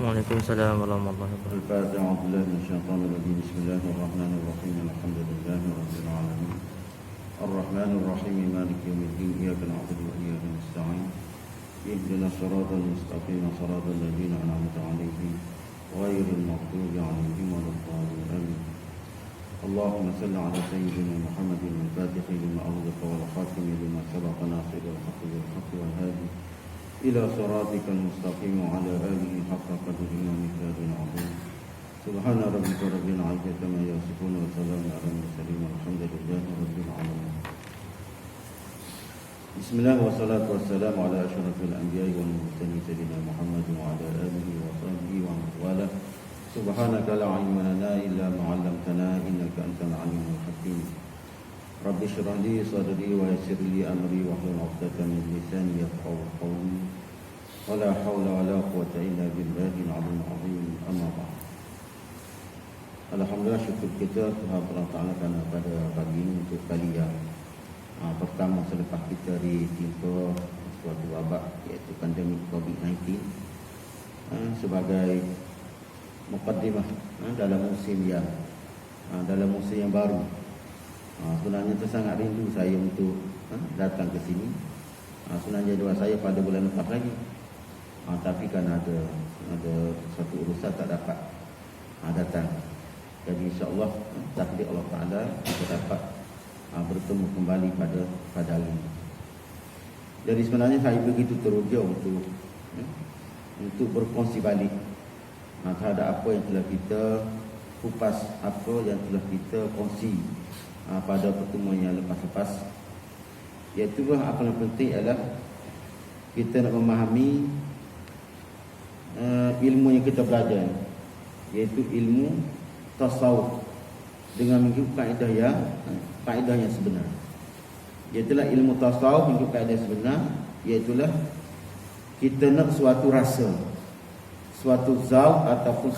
Waalaikumsalam warahmatullahi wabarakatuh. الفاتحة أعوذ بالله من الشيطان الرجيم بسم الله الرحمن الرحيم الحمد لله رب العالمين الرحمن الرحيم مالك يوم الدين إياك نعبد وإياك نستعين اهدنا الصراط المستقيم صراط الذين أنعمت عليهم غير المغضوب عليهم ولا الضالين آمين اللهم صل على سيدنا محمد الفاتح لما أغلق والخاتم لما سبق ناصر الحق بالحق والهادي إلى صراطك المستقيم وعلى آله حق قدره ومقداره العظيم سبحان ربك رب العزة ما يصفون وسلام على المرسلين والحمد لله رب العالمين بسم الله والصلاة والسلام على أشرف الأنبياء والمرسلين سيدنا محمد وعلى آله وصحبه ومن والاه سبحانك لا علم لنا إلا ما علمتنا إنك أنت العليم الحكيم رب اشرح لي صدري ويسر لي أمري واحلل عقدة من لساني يفقهوا قولي ولا حول ولا قوة إلا بالله العلي العظيم أما بعد. Alhamdulillah, syukur kita kepada Allah Ta'ala kerana pada pagi ini untuk kali yang pertama selepas kita ditimpa suatu wabak iaitu pandemik COVID-19 sebagai mukaddimah dalam musim yang baru. Sebenarnya itu sangat rindu saya untuk datang ke sini. Sebenarnya jadual saya pada bulan lepas lagi. Tapi kan ada satu urusan tak dapat datang. Jadi insya-Allah takdir Allah Taala kita dapat bertemu kembali pada hari ini. Jadi sebenarnya saya begitu teruja untuk berkongsi balik terhadap apa yang telah kita kupas, apa yang telah kita kongsi pada pertemuan yang lepas-lepas. Iaitu apa yang penting adalah kita nak memahami ilmu yang kita belajar, iaitu ilmu tasawuf dengan mengikut kaedah yang sebenar. Iaitulah ilmu tasawuf mengikut kaedah sebenar, iaitulah kita nak suatu rasa, suatu zauq ataupun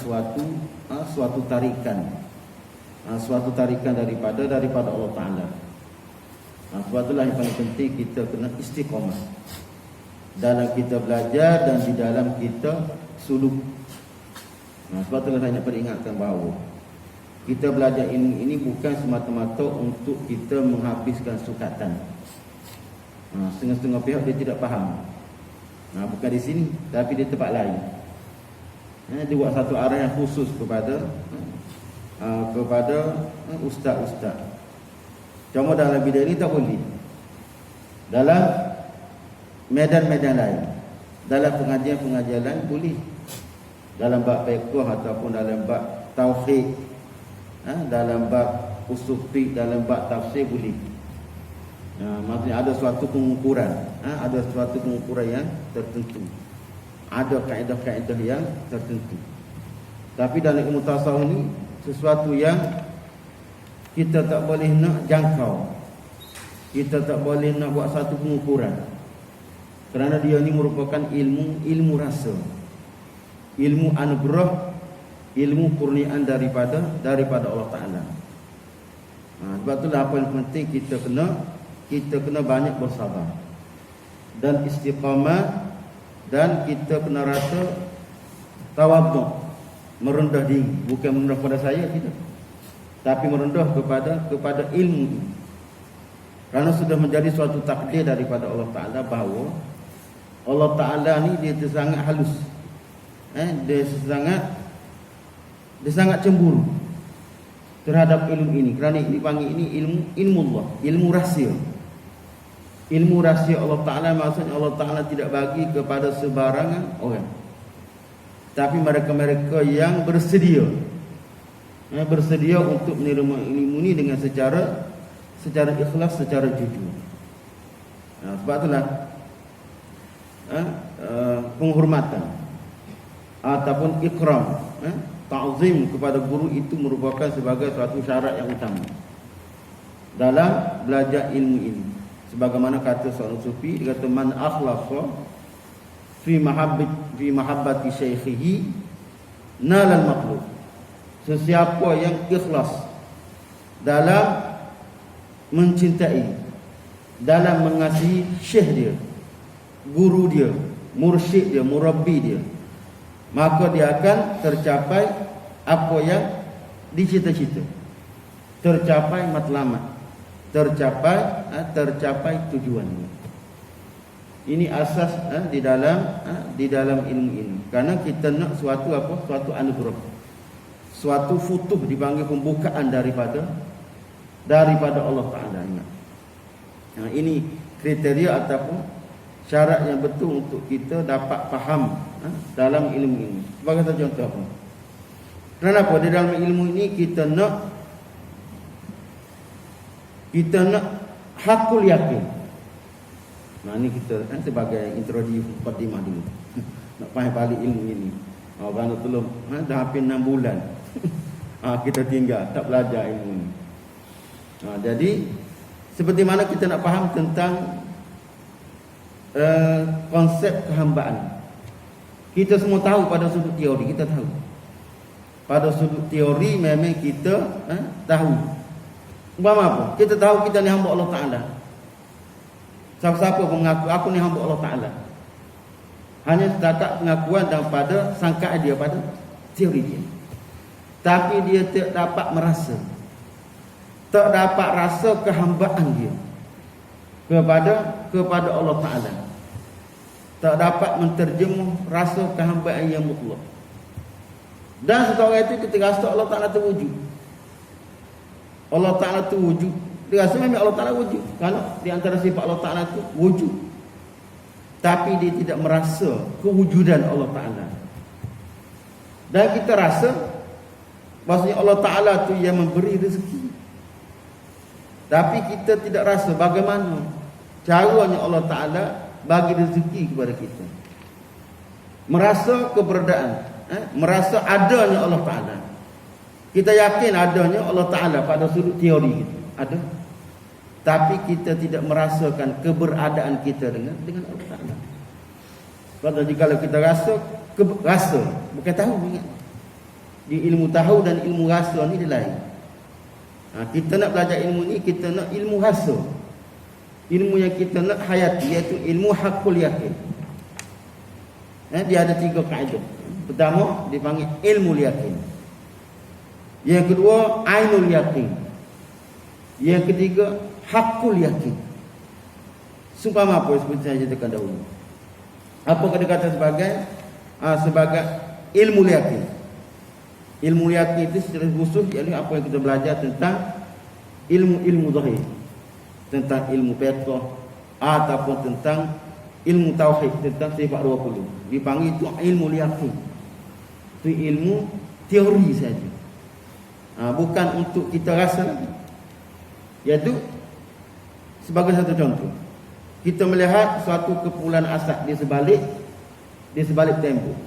suatu tarikan. Suatu tarikan daripada Allah Ta'ala. Sebab itulah yang paling penting kita kena istiqamah dalam kita belajar dan di dalam kita suluk. Sebab itulah saya nak peringatkan bahawa kita belajar ilmu ini bukan semata-mata untuk kita menghabiskan sukatan. Setengah-setengah pihak dia tidak faham. Bukan di sini, tapi di tempat lain. Dia buat satu arah yang khusus kepada ustaz-ustaz. Cuma dalam bidang ini tak boleh. Dalam medan-medan lain, dalam pengajian-pengajian lain boleh. Dalam bab fiqh ataupun dalam bab tauhid, dalam bab usul fiqh, dalam bab tafsir boleh. Maksudnya ada suatu pengukuran, ada suatu pengukuran yang tertentu. Ada kaedah-kaedah yang tertentu. Tapi dalam ilmu tasawuf ni sesuatu yang kita tak boleh nak jangkau. Kita tak boleh nak buat satu pengukuran. Kerana dia ni merupakan ilmu rasa. Ilmu anugerah, ilmu kurniaan daripada Allah Ta'ala. Sebab itulah apa yang penting kita kena banyak bersabar dan istiqamah, dan kita kena rasa tawaduk, merendah diri, bukan merendah pada saya, tidak, tapi merendah kepada ilmu. Kerana sudah menjadi suatu takdir daripada Allah Ta'ala bahawa Allah Ta'ala ni dia sangat halus, dia sangat cemburu terhadap ilmu ini. Kerana dipanggil ini ilmu Allah, ilmu rahsia. Ilmu rahsia Allah Ta'ala maksudnya Allah Ta'ala tidak bagi kepada sebarangan orang, tapi mereka-mereka yang bersedia untuk menerima ilmu ini dengan secara ikhlas, secara jujur. Sebab itulah penghormatan ataupun ikram, ta'zim kepada guru itu merupakan sebagai suatu syarat yang utama dalam belajar ilmu ini. Sebagaimana kata seorang sufi, dia kata man akhlasa fi mahabbati syaikhihi nalal maqlub. Sesiapa yang ikhlas dalam mencintai, dalam mengasihi syekh dia, guru dia, mursyid dia, murabbi dia, maka dia akan tercapai apa yang dicita-cita, tercapai matlamat, tercapai tujuannya. Ini asas di dalam ilmu ini. Karena kita nak suatu anugerah, suatu futuh, dipanggil pembukaan daripada Allah Taala. Nah, ini kriteria ataupun syarat yang betul untuk kita dapat faham dalam ilmu ini. Sebagai contoh apa? Kenapa di dalam ilmu ini kita nak hakul yakin. Nah, ini kita sebagai introduksi mukadimah dulu. Nak faham balik ilmu ini. Orang belum dah hampir 6 bulan. Kita tinggal tak belajar ilmu ini. Jadi seperti mana kita nak faham tentang konsep kehambaan. Kita semua tahu pada sudut teori, kita tahu. Pada sudut teori memang kita tahu. Umpama apa? Kita tahu kita ni hamba Allah Ta'ala. Siapa-siapa mengaku aku ni hamba Allah Ta'ala, hanya setakat pengakuan daripada sangkaan dia pada teori dia. Tapi dia tak dapat merasa, tak dapat rasa kehambaan dia kepada Allah Ta'ala. Tak dapat menterjemah rasa kehambaan yang mutlak. Dan setelah itu kita rasa Allah Ta'ala tu wujud. Allah Ta'ala tu wujud. Dia rasa memang Allah Ta'ala wujud. Kalau di antara sifat Allah Ta'ala tu wujud, tapi dia tidak merasa kewujudan Allah Ta'ala. Dan kita rasa bahasanya Allah Ta'ala tu yang memberi rezeki, tapi kita tidak rasa bagaimana caranya Allah Ta'ala bagi rezeki kepada kita. Merasa keberadaan, merasa adanya Allah Ta'ala. Kita yakin adanya Allah Ta'ala pada sudut teori kita, ada. Tapi kita tidak merasakan keberadaan kita dengan Allah Ta'ala. Kalau kita rasa, bukan tahu, ingat. Di ilmu tahu dan ilmu rasa ni dia lain. Kita nak belajar ilmu ni, kita nak ilmu rasa. Ilmu yang kita nak hayati, iaitu ilmu hakul yakin. Dia ada 3 kaedah. Pertama, dipanggil ilmu yakin. Yang kedua, ainul yakin. Yang ketiga, hakul yakin. Sumpama apa seperti saya ceritakan dahulu. Apa kata kata sebagai ilmu yakin? Ilmu yakin itu secara khusus ialah apa yang kita belajar tentang ilmu zahir, tentang ilmu fiqh ataupun tentang ilmu tauhid, tentang sifat 20. Dipanggil itu ilmu yakin. Itu ilmu teori saja. Bukan untuk kita rasa lagi. Iaitu sebagai satu contoh, kita melihat suatu kepulan asap di sebalik tembok.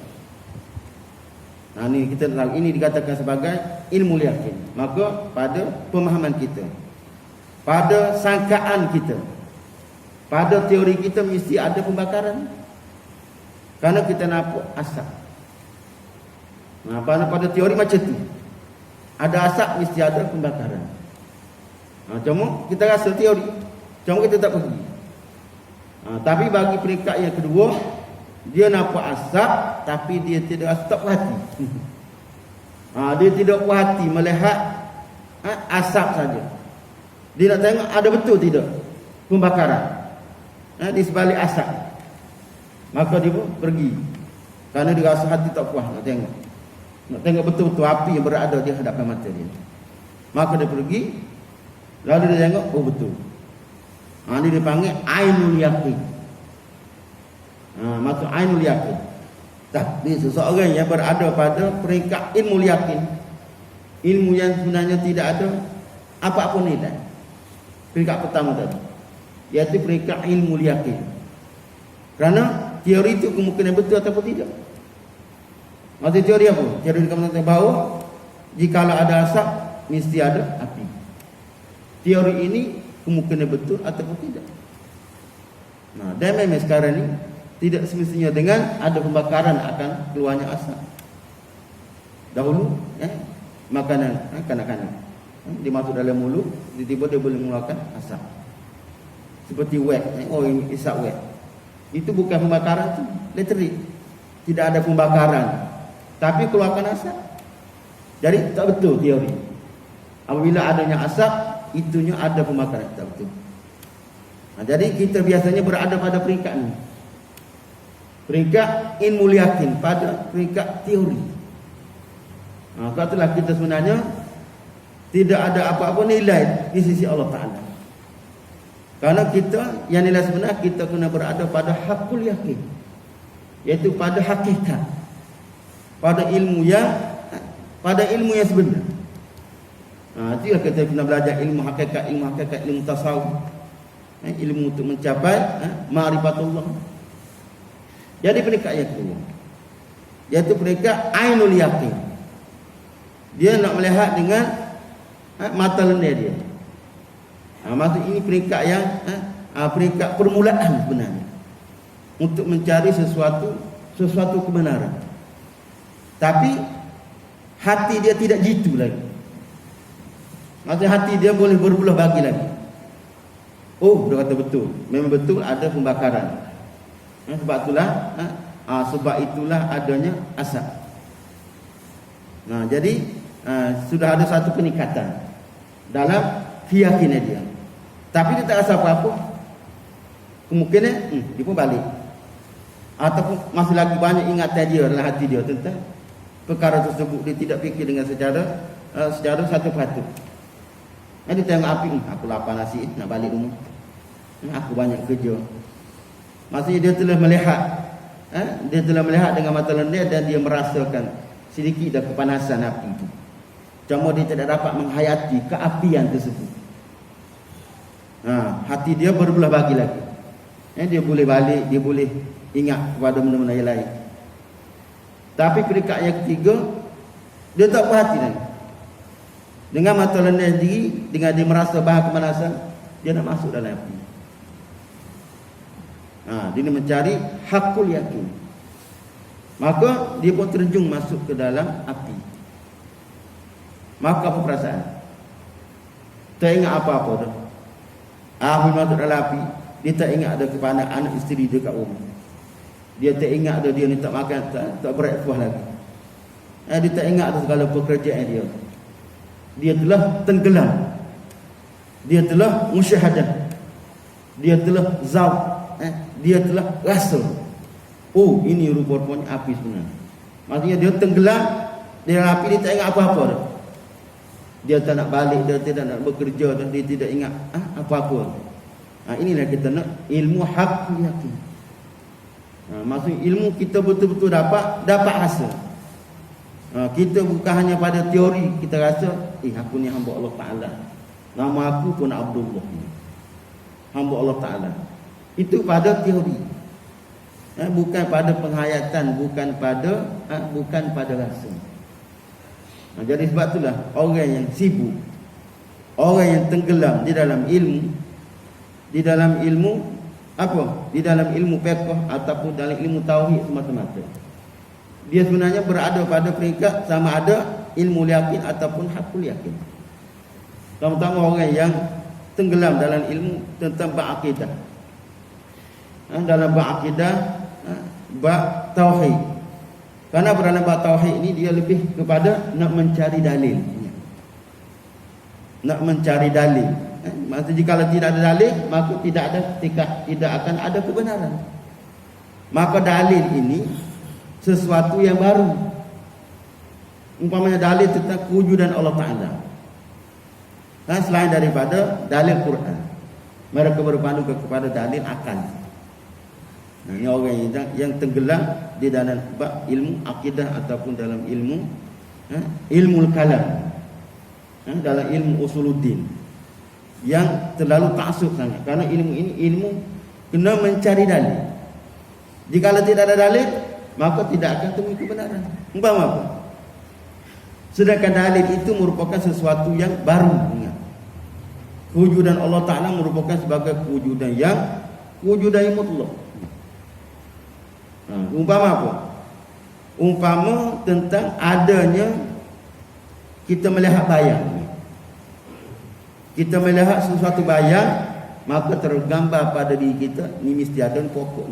Ini kita tahu, ini dikatakan sebagai ilmu yakin. Maka pada pemahaman kita, pada sangkaan kita, pada teori kita mesti ada pembakaran. Karena kita nampak asap. Pada teori macam tu, ada asap mesti ada pembakaran. Cuma kita rasa teori, cuma kita tak pergi. Tapi bagi peringkat yang kedua, dia nampak asap tapi dia tidak rasa, tak puas hati. Dia tidak puas hati melihat asap saja. Dia nak tengok ada betul tidak pembakaran di sebalik asap. Maka dia pun pergi, kerana dia rasa hati tak puas nak tengok betul-betul api yang berada di hadapan mata dia. Maka dia pergi, lalu dia tengok, oh betul. Ini dia panggil ainul yakin. Maksud ainul yakin. Tapi seseorang yang berada pada peringkat ilmu yakin, ilmu yang sebenarnya tidak ada apa-apa nilai. Peringkat pertama tadi, iaitu peringkat ilmu yakin. Kerana teori itu kemungkinan betul ataupun tidak. Maksud teori apa? Teori dikatakan bahawa jikalau ada asap mesti ada api. Teori ini kemungkinan betul ataupun tidak. Dan memang sekarang ni tidak semestinya dengan ada pembakaran akan keluarnya asap. Dahulu makanan kanak-kanak dimasuk dalam mulut, tiba-tiba dia boleh mengeluarkan asap seperti wet. Ini isap wet. Itu bukan pembakaran tu, literik. Tidak ada pembakaran tapi keluarkan asap. Jadi tak betul teori. Apabila adanya asap, itunya ada pembakaran, tak betul. Jadi kita biasanya berada pada peringkat ini. Peringkat ilmu yakin pada peringkat teori. Kalau itulah kita sebenarnya tidak ada apa-apa nilai di sisi Allah Ta'ala. Karena kita, yang nilai sebenar, kita kena berada pada hakul yakin, iaitu pada hakikat, pada ilmu yang sebenar. Itulah kita kena belajar ilmu hakikat, ilmu tasawuf, ilmu untuk mencapai ma'rifatullah. Jadi peringkat yang kedua, iaitu peringkat ainul yakin. Dia nak melihat dengan mata lendir dia. Maksud ini peringkat yang peringkat permulaan sebenarnya untuk mencari sesuatu kebenaran. Tapi hati dia tidak jitu lagi. Maksudnya hati dia boleh berbelah bagi lagi. Oh, dia kata betul. Memang betul ada pembakaran. Sebab itulah adanya asap. Jadi sudah ada satu peningkatan dalam keyakinan dia. Tapi dia tak rasa apa-apa. Kemungkinan dia pun balik. Ataupun masih lagi banyak ingatan dia dalam hati dia tentang perkara tersebut. Dia tidak fikir dengan secara satu patut. Dia tengok api, aku lapar nasi, nak balik rumah. Aku banyak kerja. Maksudnya dia telah melihat, dia telah melihat dengan mata lendir dan dia merasakan sedikit dah kepanasan api itu. Cuma dia tidak dapat menghayati keapian tersebut. Hati dia berbelah bagi lagi. Dia boleh balik, dia boleh ingat kepada benda-benda yang lain. Tapi peringkat yang ketiga, dia tak perhati lagi. Dengan mata lendir sendiri, dengan dia merasa bahan kepanasan, dia nak masuk dalam api. Dia mencari hakul yakin. Maka dia pun terjun masuk ke dalam api. Maka apa perasaan? Tak ingat apa-apa dah. Bila masuk dalam api, dia tak ingat ada kepada anak isteri dia kat rumah. Dia tak ingat ada dia ni tak makan, tak breakfast lagi. Dia tak ingat ada segala pekerjaan dia. Dia telah tenggelam. Dia telah musyahadah. Dia telah zauq. Dia telah rasa. Oh, ini rupa-rupanya api sebenarnya. Maksudnya dia tenggelam di dalam api, dia tak ingat apa-apa dah. Dia tak nak balik, dia tidak nak bekerja, dan dia tidak ingat apa-apa. Inilah kita nak ilmu hak yakin. Maksudnya ilmu kita betul-betul dapat rasa. Kita bukan hanya pada teori, kita rasa aku ni hamba Allah Ta'ala. Nama aku pun Abdullah, hamba Allah Ta'ala. Itu pada teori, bukan pada penghayatan, bukan pada rasa. Jadi sebab itulah orang yang sibuk, orang yang tenggelam di dalam ilmu apa? Di dalam ilmu fiqh ataupun dalam ilmu tauhid semata-mata, dia sebenarnya berada pada peringkat sama ada ilmu yakin ataupun hakul yakin. Terutama orang yang tenggelam dalam ilmu tentang ba'aqidah, dalam ba'aqidah, tauhid. Karena dalam tauhid ini dia lebih kepada nak mencari dalil. Nak mencari dalil. Maksudnya jika tidak ada dalil, maka tidak akan ada kebenaran. Maka dalil ini sesuatu yang baru. Umpamanya dalil tentang kewujudan Allah Ta'ala. Selain daripada dalil Quran, mereka berpandu kepada dalil akal. Ini orang yang tenggelam di dalam ilmu akidah ataupun dalam ilmu kalam, dalam ilmu usuluddin, yang terlalu ta'assub sangat. Karena ilmu ini ilmu kena mencari dalil. Jika tidak ada dalil, maka tidak akan temui kebenaran. Umpama apa? Sedangkan dalil itu merupakan sesuatu yang baru. Ingat, kewujudan Allah Ta'ala merupakan sebagai kewujudan yang mutlak. Umpama apa? Umpama tentang adanya kita melihat bayang. Kita melihat sesuatu bayang, maka tergambar pada diri kita, ini mesti ada pokok.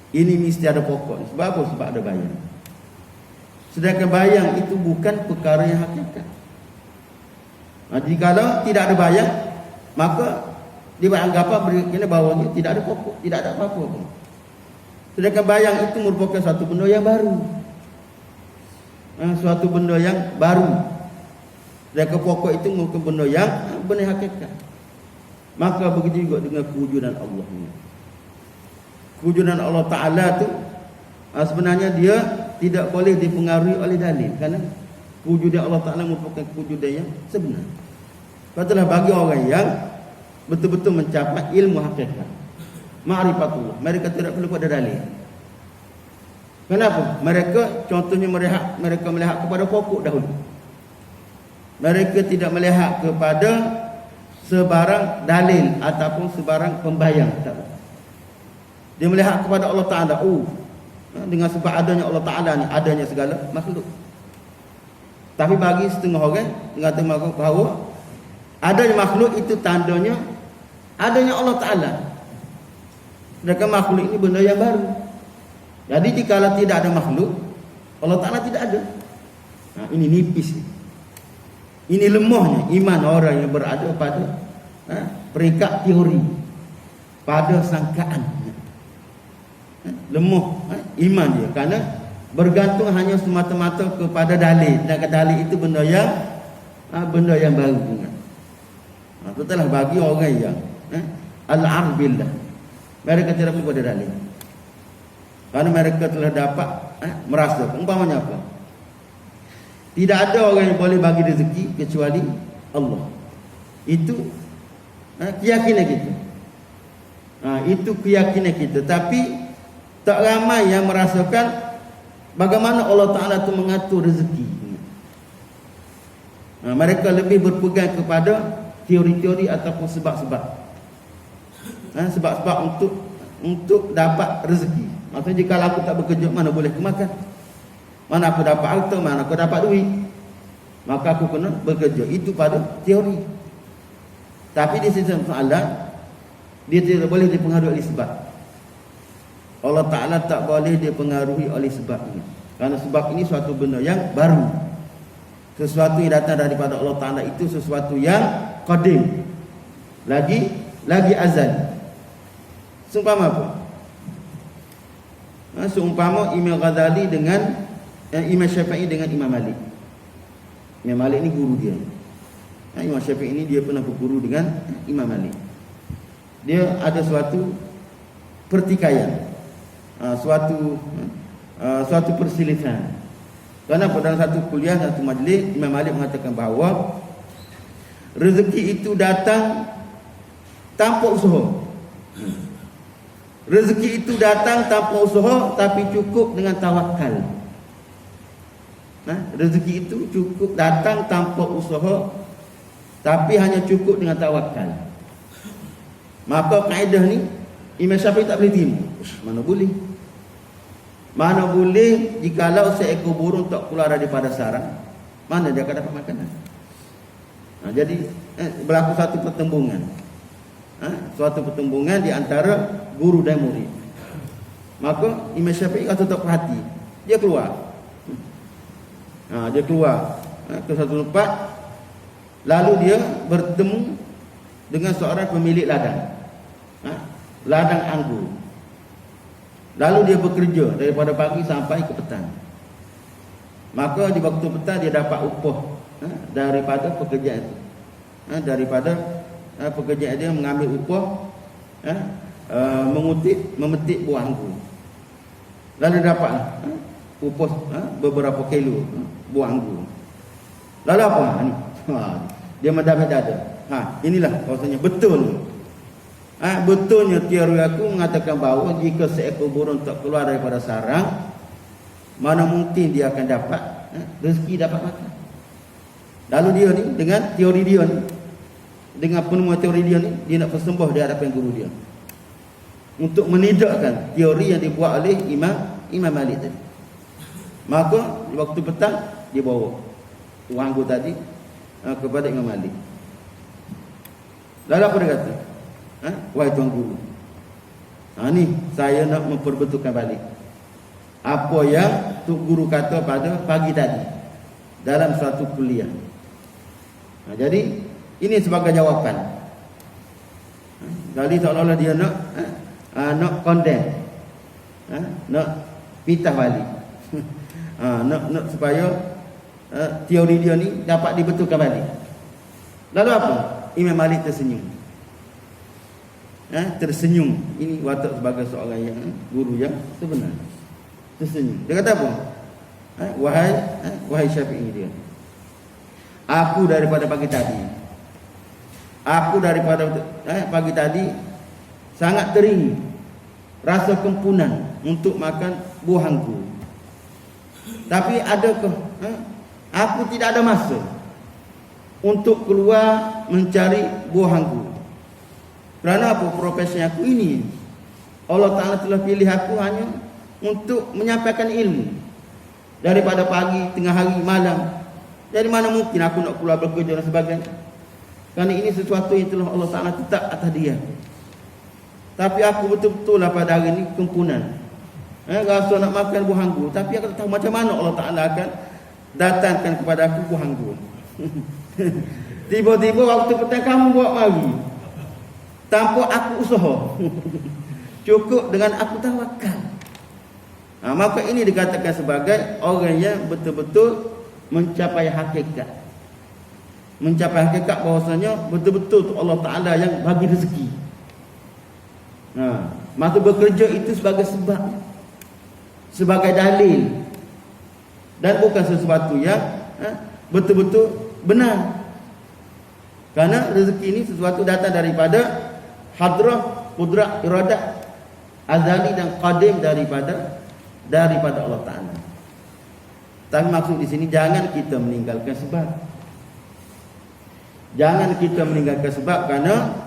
Ini mesti ada pokok. Sebab apa? Sebab ada bayang. Sedangkan bayang itu bukan perkara yang hakikat. Jika tidak ada bayang, maka dia beranggapan kena bawahnya tidak ada pokok, tidak ada apa-apa pun. Sedangkan bayang itu merupakan satu benda yang baru. Suatu benda yang baru. Sedangkan pokok itu merupakan benda yang hakikat. Maka begitu juga dengan kewujudan Allah ini. Kewujudan Allah Ta'ala tu sebenarnya dia tidak boleh dipengaruhi oleh dalil, kerana kewujudan Allah Ta'ala merupakan kewujudan yang sebenar. Patutlah bagi orang yang betul-betul mencapai ilmu hakikat, ma'rifatullah, mereka tidak perlu pada dalil. Kenapa? Mereka contohnya mereka melihat kepada pokok dahulu. Mereka tidak melihat kepada sebarang dalil ataupun sebarang pembayang. Dia melihat kepada Allah Ta'ala. Dengan sebab adanya Allah Ta'ala ni, adanya segala makhluk. Tapi bagi setengah orang mengatakan bahawa adanya makhluk itu tandanya adanya Allah Ta'ala. Sedangkan makhluk ini benda yang baru. Jadi jika tidak ada makhluk, Allah Ta'ala tidak ada. Ini nipis. Ini lemahnya iman orang yang berada pada peringkat teori, pada sangkaan. Lemah iman dia, kerana bergantung hanya semata-mata kepada dalil. Dan dalil itu benda yang baru. Itulah bagi orang yang al-arbillah, mereka tidak perlu pada dalil, kerana mereka telah dapat merasa. Umpamanya apa? Tidak ada orang yang boleh bagi rezeki kecuali Allah. Itu keyakinan kita. Itu keyakinan kita. Tapi tak ramai yang merasakan bagaimana Allah Ta'ala itu mengatur rezeki. Mereka lebih berpegang kepada teori-teori ataupun sebab-sebab. Sebab-sebab untuk dapat rezeki. Maksudnya jika aku tak bekerja, mana boleh aku makan, mana aku dapat harta, mana aku dapat duit, maka aku kena bekerja. Itu pada teori. Tapi di sisi soalan, dia tidak boleh dipengaruhi oleh sebab. Allah Ta'ala tak boleh dipengaruhi oleh sebab ini, kerana sebab ini suatu benda yang baru. Sesuatu yang datang daripada Allah Ta'ala itu sesuatu yang qadim, lagi azal. Seumpama apa? Seumpama Imam Ghazali dengan Imam Syafi'i dengan Imam Malik. Imam Malik ni guru dia. Imam Syafi'i ini dia pernah berguru dengan Imam Malik. Dia ada suatu pertikaian, suatu perselisihan. Kerana pada satu kuliah, satu majlis, Imam Malik mengatakan bahawa rezeki itu datang tanpa usaha. Rezeki itu datang tanpa usaha, tapi cukup dengan tawakal. Rezeki itu cukup datang tanpa usaha, tapi hanya cukup dengan tawakal. Maka kaedah ni Imam Syafi'i tak boleh terima. Mana boleh? Mana boleh jikalau seekor burung tak keluar daripada sarang, mana dia akan dapat makanan? Jadi berlaku satu pertembungan. Suatu pertembungan di antara guru dan murid. Maka Imam Syafi'i kata tak perhati, dia keluar. Dia keluar ke satu tempat, lalu dia bertemu dengan seorang pemilik ladang, ladang anggur. Lalu dia bekerja daripada pagi sampai ke petang. Maka di waktu petang dia dapat upah daripada pekerjaan itu. Daripada pekerjaan dia mengambil upah, memetik buah anggur. Lalu dapat upah beberapa kilo buah anggur. Lalu apa? Dia mendapat dada. Inilah maksudnya betul. Betulnya teori aku mengatakan bahawa jika seekor burung tak keluar daripada sarang, mana mungkin dia akan dapat rezeki, dapat makan. Lalu dia ni dengan teori dia ni, dengan penemuan teori dia ni, dia nak bersembah di hadapan guru dia untuk menidakkan teori yang dibuat oleh Imam Malik tadi. Maka waktu petang dia bawa anggur tadi kepada Imam Malik. Lalu apa dia kata? Wahai tuan guru, ni saya nak memperbetulkan balik. apa yang Tok Guru kata pada pagi tadi dalam suatu kuliah. Jadi ini sebagai jawapan. Jadi seolah-olah dia nak condemn, nak pitah balik, nak supaya teori dia ni dapat dibetulkan balik. Lalu apa? Imam Malik tersenyum. Tersenyum. Ini watak sebagai seorang yang guru yang sebenar. Tersenyum. Dia kata apa? Wahai Syafi'i dia. Aku daripada pagi tadi. Aku daripada pagi tadi sangat teringin, rasa kempunan untuk makan buah anggur. Tapi adakah aku tidak ada masa untuk keluar mencari buah anggur. Kerana apa? Profesi aku ini, Allah Ta'ala telah pilih aku hanya untuk menyampaikan ilmu. Daripada pagi, tengah hari, malam. Jadi mana mungkin aku nak keluar bekerja dan sebagainya. Kerana ini sesuatu yang telah Allah Ta'ala tetap atas dia. Tapi aku betul-betul lah pada hari ini kempunan, rasa nak makan buah anggur. Tapi aku tak tahu macam mana Allah Ta'ala akan datangkan kepada aku buah anggur. Tiba-tiba waktu petang kamu buat mari, tanpa aku usaha. Cukup dengan aku tawakal. Maka ini dikatakan sebagai orang yang betul-betul mencapai hakikat. Mencapai hakikat bahawasanya betul-betul Allah Ta'ala yang bagi rezeki. Maka bekerja itu sebagai sebab, sebagai dalil, dan bukan sesuatu yang betul-betul benar. Karena rezeki ini sesuatu datang daripada hadrah, qudrah, iradah azali dan qadim daripada Allah Ta'ala. Tapi maksud di sini jangan kita meninggalkan sebab. Jangan kita meninggalkan sebab, kerana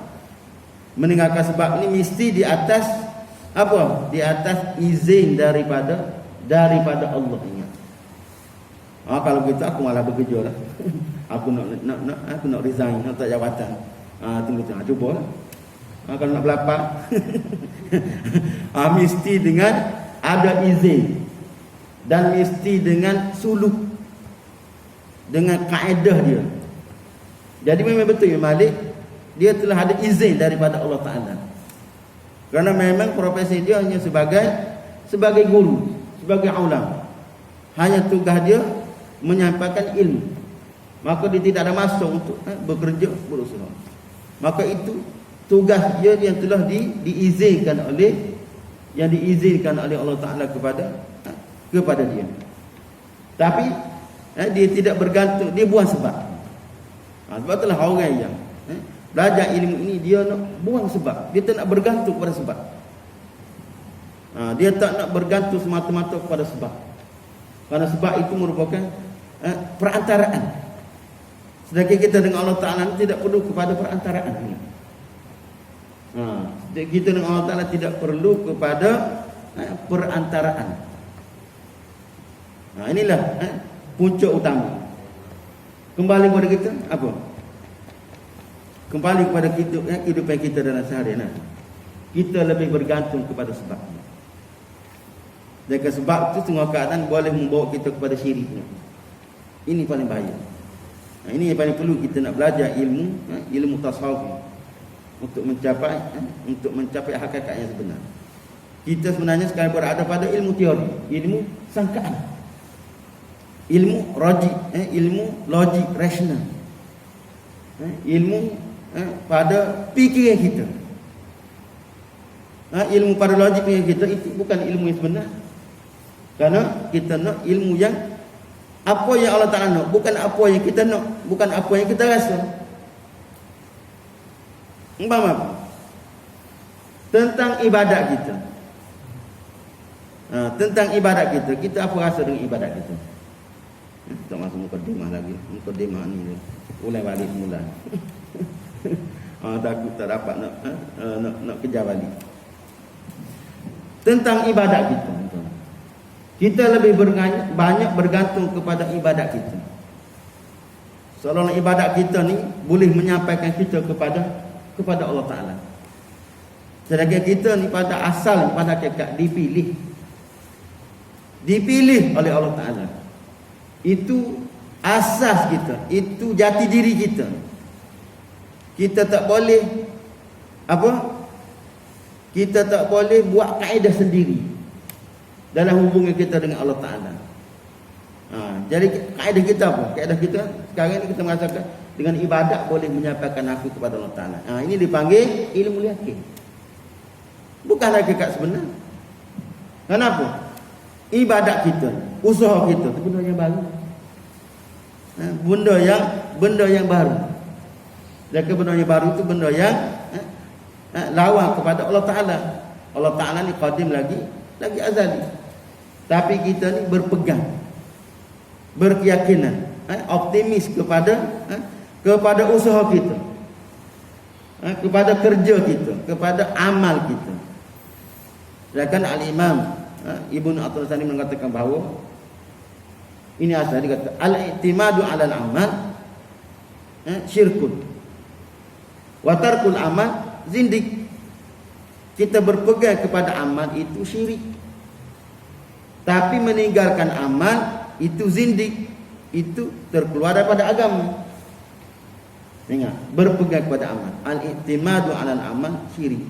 meninggalkan sebab ini mesti di atas apa? Di atas izin daripada Allah. Ingat. Kalau begitu aku malah bekerja lah. Aku nak resign, nak tak jawatan. Tunggu cuba lah. Kalau nak berlapar mesti dengan ada izin, dan mesti dengan suluk, dengan kaedah dia. Jadi memang betul Imam Malik, dia telah ada izin daripada Allah Ta'ala. Kerana memang profesi dia hanya sebagai guru, sebagai ulama. Hanya tugas dia menyampaikan ilmu. Maka dia tidak ada masa untuk bekerja, berusaha. Maka itu tugas dia yang telah diizinkan oleh Allah Ta'ala kepada dia. Tapi dia tidak bergantung, dia buang sebab. Sebab itulah orang yang belajar ilmu ini, dia nak buang sebab. Dia tak nak bergantung pada sebab. Dia tak nak bergantung semata-mata kepada sebab. Kerana sebab itu merupakan perantaraan. Sedangkan kita dengan Allah Ta'ala tidak perlu kepada perantaraan. Kita dengan Allah Ta'ala tidak perlu kepada perantaraan. Inilah punca utama. Kembali kepada kita apa? Kembali kepada kehidupan kita dalam seharian. Kita lebih bergantung kepada sebab. Dan sebab itu semua keadaan boleh membawa kita kepada syirik. Ini paling bahaya. Ini yang paling perlu kita nak belajar ilmu tasawuf untuk mencapai hakikat yang sebenar. Kita sebenarnya sekarang berada pada ilmu teori, ilmu sangkaan, ilmu logik rasional, ilmu pada fikiran kita. Ilmu pada logik fikiran kita itu bukan ilmu yang sebenar. Kerana kita nak ilmu yang apa yang Allah Ta'ala nak, bukan apa yang kita nak, bukan apa yang kita rasa. Faham apa? Tentang ibadat kita. Tentang ibadat kita, kita apa rasa dengan ibadat kita? Tak masuk mukadimah lagi. Mukadimah ni ulai balik semula. Takut tak dapat nak kejar balik. Tentang ibadat kita, kita lebih banyak bergantung kepada ibadat kita. Seolah-olah ibadat kita ni boleh menyampaikan kita kepada Allah Ta'ala. Sedangkan kita ni pada asal, pada hakikat dipilih. dipilih oleh Allah Ta'ala. Itu asas kita, itu jati diri kita. Kita tak boleh kita tak boleh buat kaedah sendiri dalam hubungan kita dengan Allah Ta'ala. Jadi kaedah kita apa? Kaedah kita sekarang ni kita merasakan dengan ibadat boleh menyampaikan aku kepada Allah Ta'ala. Ini dipanggil ilmu yakin. Bukan hakikat sebenar. Kenapa? Ibadat kita, usaha kita itu benda yang baru. Benda yang baru. Dan benda yang baru itu benda yang lawan kepada Allah Ta'ala. Allah Ta'ala ni qadim lagi azali. Tapi kita ni berpegang, berkeyakinan, optimis kepada usaha kita, kepada kerja kita, kepada amal kita. Sedangkan Al-Imam Ibnu Athaillah Sani mengatakan bahawa ini asal dia kata al-i'timadu 'ala al-amal syirkun wa tarkul amal zindik. Kita berpegang kepada amal itu syirik, tapi meninggalkan amal itu zindik, itu terkeluar daripada agama. Ingat, berpegang kepada amal, al-i'timadu 'ala al-amal syirik,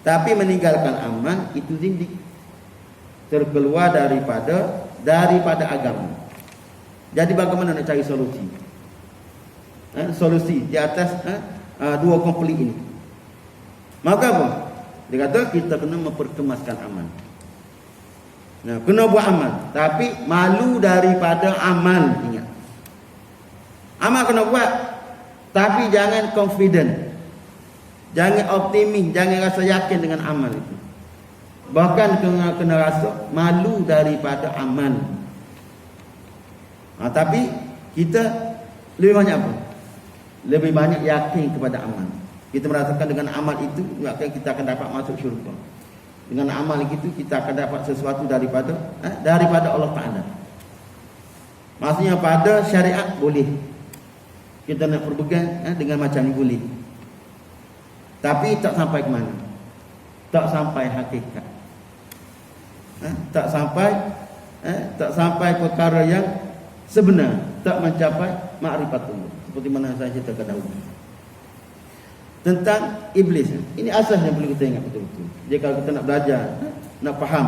tapi meninggalkan amal itu zindik, terkeluar daripada agama. Jadi bagaimana nak cari solusi? Solusi di atas dua konflik ini. Maka apa? Dia kata kita kena memperkemaskan amal. Kena buat amal, tapi malu daripada amal. Ingat, amal kena buat, tapi jangan confident, jangan optimis, jangan rasa yakin dengan amal itu. Bahkan kena rasa malu daripada amal. Tapi kita lebih banyak apa? Lebih banyak yakin kepada amal. Kita merasakan dengan amal itu maka kita akan dapat masuk syurga. Dengan amal itu kita akan dapat sesuatu daripada Allah Ta'ala. Maksudnya pada syariat boleh kita nak berpegang dengan macam ni boleh. Tapi tak sampai ke mana? Tak sampai hakikat. Tak sampai perkara yang sebenar, tak mencapai ma'rifatullah. Seperti mana saya ceritakan dahulu tentang iblis. Ini asas yang perlu kita ingat betul-betul. Jadi kalau kita nak belajar, nak faham,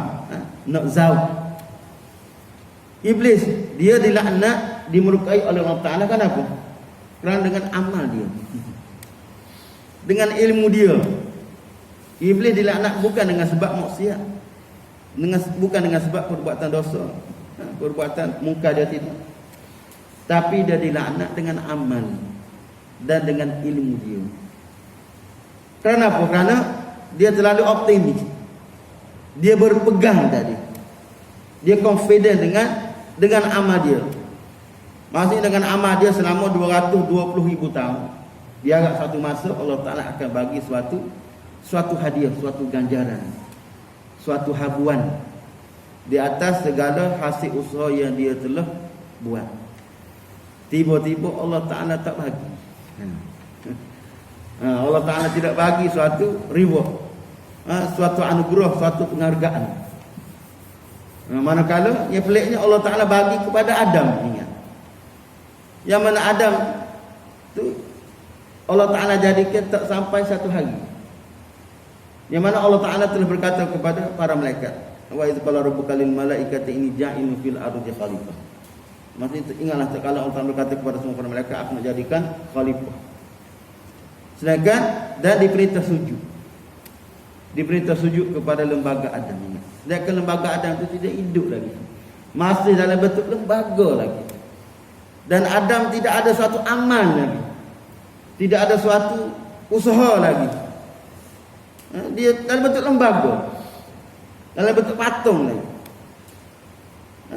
nak zauq, iblis dia dilaknat, dimurkai oleh Allah Ta'ala. Kenapa? Kerana dengan amal dia, dengan ilmu dia. Iblis dilaknat bukan dengan sebab maksiat, bukan dengan sebab perbuatan dosa, perbuatan mungkar dia tidak, tapi dia dilaknat dengan amal dan dengan ilmu dia. Kenapa? Kerana dia terlalu optimis, dia berpegang tadi, dia confident dengan amal dia. Maksudnya dengan amal dia selama 220,000 tahun, dia agak satu masa Allah Ta'ala akan bagi suatu hadiah, suatu ganjaran, suatu habuan di atas segala hasil usaha yang dia telah buat. Tiba-tiba Allah Ta'ala tak bagi. Allah Ta'ala tidak bagi suatu reward, suatu anugerah, suatu penghargaan. Manakala yang peliknya Allah Ta'ala bagi kepada Adam. Ingat, yang mana Adam tu Allah Ta'ala jadikan tak sampai satu hari, yang mana Allah Ta'ala telah berkata kepada para malaikat, wa idz qala rabbuka lil malaikati inni ja'ilun fil ardi khalifah. Maksudnya ingatlah kalau Allah Ta'ala berkata kepada semua para malaikat, aku nak jadikan khalifah. Sedangkan dan diperintah sujud kepada lembaga Adam ini. Sedangkan lembaga Adam itu tidak hidup lagi, masih dalam bentuk lembaga lagi. Dan Adam tidak ada suatu amal lagi, tidak ada suatu usaha lagi. Dia dalam bentuk lembaga, dalam bentuk patung lagi,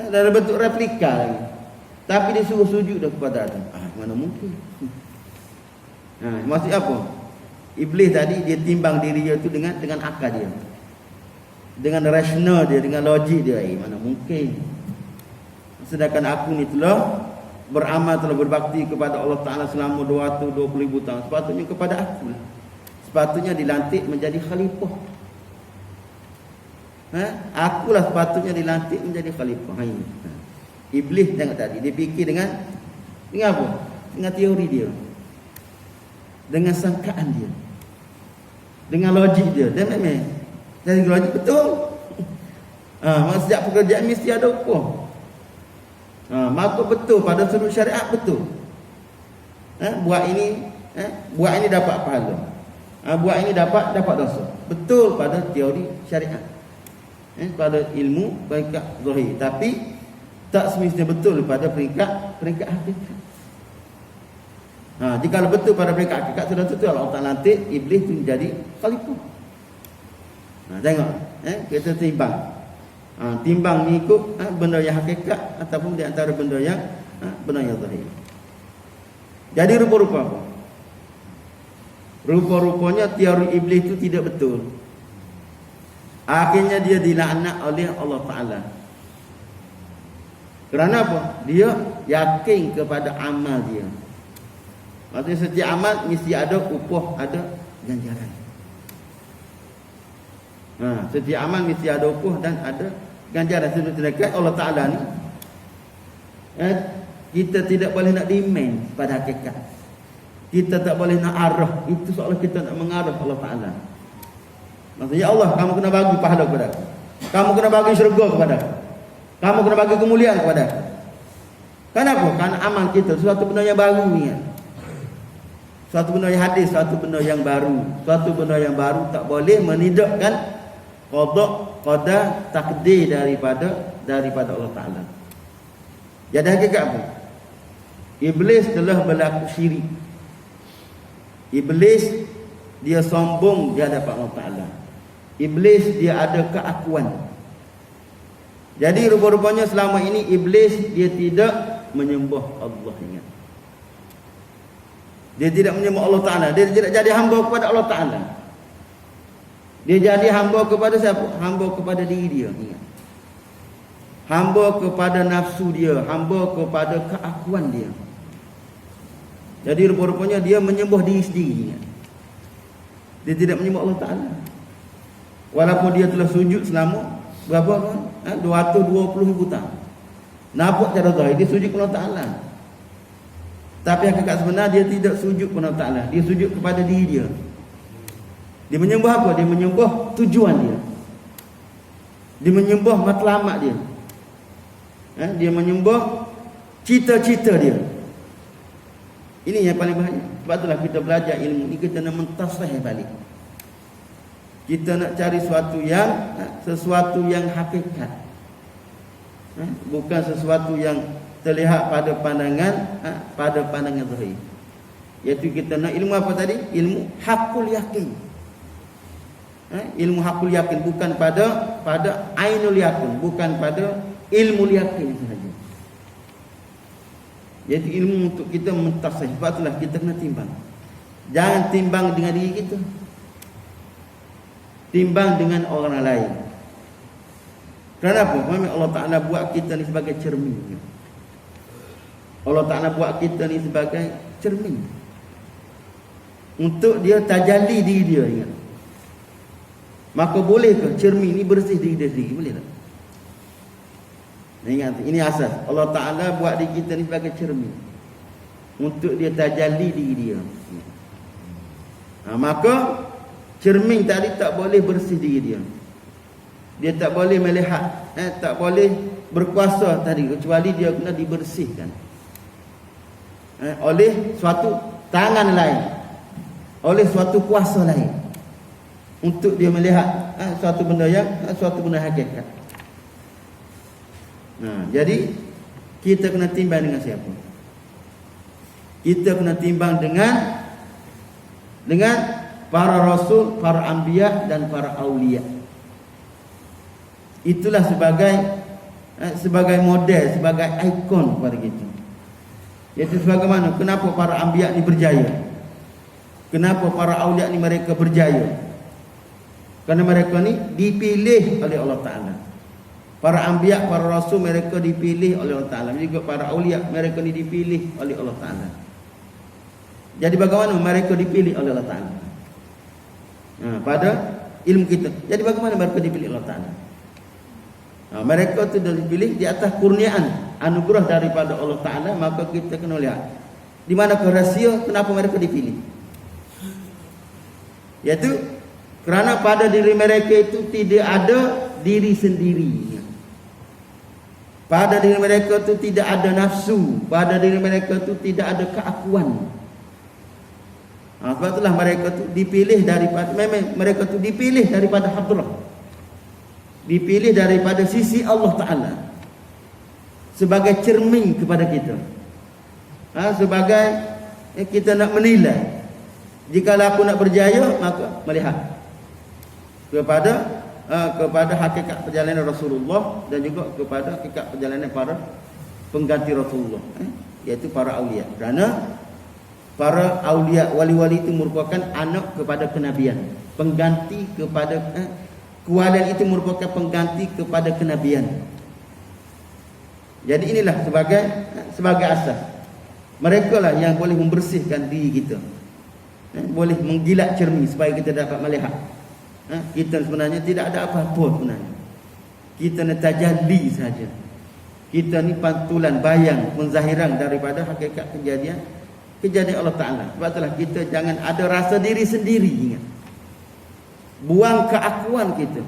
dalam bentuk replika lagi. Tapi dia suruh sujud dah kepada Adam. Mana mungkin? Maksud apa? Iblis tadi dia timbang diri dia tu dengan akal dia, dengan rasional dia, dengan logik dia. Mana mungkin? Sedangkan aku ni telah beramal, telah berbakti kepada Allah Ta'ala selama 220,000 tahun. Sepatutnya kepada aku, sepatutnya dilantik menjadi khalifah. Akulah sepatutnya dilantik menjadi khalifah. Ini. Iblis tengok tadi, dia fikir dengan apa? Dengan teori dia. Dengan sangkaan dia. Dengan logik dia. Dan memang dari logik betul. Setiap pekerjaan mesti ada hukum. Maka betul pada sudut syariat betul. Buat ini dapat pahala. Buat ini dapat dosa. Betul pada teori syariat. Pada ilmu peringkat zahir, tapi tak semestinya betul pada peringkat hakikat. Jika betul pada peringkat hakikat, sudah tentu Allah Ta'ala lantik iblis itu menjadi khalifah. Tengok, kita timbang. Timbang mengikut benda yang hakikat ataupun di antara benda yang zahir. Jadi rupa-rupa apa? Rupa-rupanya teori iblis itu tidak betul. Akhirnya dia dilaknat oleh Allah Ta'ala. Kerana apa? Dia yakin kepada amal dia. Maksudnya setiap amal mesti ada upah, ada ganjaran. Setiap amal mesti ada upah dan ada ganjaran. Sedangkan Allah Ta'ala ni kita tidak boleh nak demand pada hakikat. Kita tak boleh nak arah. Itu seolah kita nak mengarah Allah Ta'ala. Maksudnya, ya Allah, kamu kena bagi pahala kepada aku. Kamu kena bagi syurga kepada aku. Kamu kena bagi kemuliaan kepada aku. Kenapa? Karena amal kita suatu benda yang baru ni. Suatu benda yang hadis, suatu benda yang baru. Suatu benda yang baru tak boleh menidakkan qada takdir daripada Allah Ta'ala. Jadi hakikat apa? Iblis telah berlaku syirik. Iblis dia sombong di hadapan Allah Ta'ala. Iblis dia ada keakuan. Jadi rupa-rupanya selama ini iblis dia tidak menyembah Allah, ingat. Dia tidak menyembah Allah Ta'ala. Dia tidak jadi hamba kepada Allah Ta'ala. Dia jadi hamba kepada siapa? Hamba kepada diri dia, ingat. Hamba kepada nafsu dia, hamba kepada keakuan dia. Jadi rupa-rupanya dia menyembah diri sendiri, ingat. Dia tidak menyembah Allah Ta'ala. Walaupun dia telah sujud selama berapa? 220,000 tahun. Nampak cara zahir dia sujud kepada Allah Ta'ala. Tapi hakikat sebenar dia tidak sujud kepada Allah Ta'ala. Dia sujud kepada diri dia. Dia menyembah apa? Dia menyembah tujuan dia. Dia menyembah matlamat dia. Dia menyembah cita-cita dia. Ini yang paling bahaya. Sebab itulah kita belajar ilmu ni, kita nak mentasrih balik. Kita nak cari sesuatu yang hakikat. Bukan sesuatu yang terlihat pada pandangan zahir. Iaitu kita nak ilmu apa tadi? Ilmu hakul yakin. Ilmu hakul yakin, bukan pada ainul yakin, bukan pada ilmu yakin sahaja. Iaitu ilmu untuk kita mentasrih. Sebab itulah kita kena timbang. Jangan timbang dengan diri kita. Timbang dengan orang lain. Kenapa? Memang Allah Ta'ala buat kita ni sebagai cermin. Allah Ta'ala buat kita ni sebagai cermin. Untuk dia tajalli diri dia, ingat. Maka bolehkah cermin ni bersih diri dia sendiri? Boleh tak? Ingat, ini asas. Allah Ta'ala buat diri kita ni sebagai cermin. Untuk dia tajalli diri dia. Maka cermin tadi tak boleh bersih diri dia. Dia tak boleh melihat, tak boleh berkuasa tadi, kecuali dia kena dibersihkan oleh suatu tangan lain, oleh suatu kuasa lain, untuk dia melihat suatu benda hakikat. Jadi kita kena timbang dengan siapa? Kita kena timbang dengan para rasul, para anbiya dan para aulia. Itulah sebagai model, sebagai ikon kepada kita. Iaitu sebagaimana kenapa para anbiya ni berjaya? Kenapa para aulia ni mereka berjaya? Kerana mereka ni dipilih oleh Allah Ta'ala. Para anbiya, para rasul mereka dipilih oleh Allah Ta'ala. Juga para aulia mereka ni dipilih oleh Allah Ta'ala. Jadi bagaimana mereka dipilih oleh Allah Ta'ala? Pada ilmu kita. Jadi bagaimana mereka dipilih Allah Ta'ala? Mereka tu dipilih di atas kurniaan, anugerah daripada Allah Ta'ala. Maka kita kena lihat di mana rahsia kenapa mereka dipilih. Iaitu kerana pada diri mereka itu tidak ada diri sendiri. Pada diri mereka itu tidak ada nafsu. Pada diri mereka itu tidak ada keakuan. Sebab itulah mereka itu dipilih daripada, memang mereka itu dipilih daripada hadrah, dipilih daripada sisi Allah Ta'ala sebagai cermin kepada kita. Sebagai kita nak menilai. Jika aku nak berjaya, maka melihat kepada hakikat perjalanan Rasulullah dan juga kepada hakikat perjalanan para pengganti Rasulullah, iaitu para awliya. Kerana para awliya, wali-wali itu merupakan anak kepada kenabian, pengganti kepada kewalian itu merupakan pengganti kepada kenabian. Jadi inilah sebagai asas. Mereka lah yang boleh membersihkan diri kita, boleh menggilat cermin supaya kita dapat melihat kita sebenarnya tidak ada apa-apa sebenarnya. Kita ni tajalli saja. Kita ni pantulan, bayang, menzahiran daripada hakikat kejadian Allah Ta'ala. Sebab itulah kita jangan ada rasa diri sendiri. Ingat, buang keakuan kita,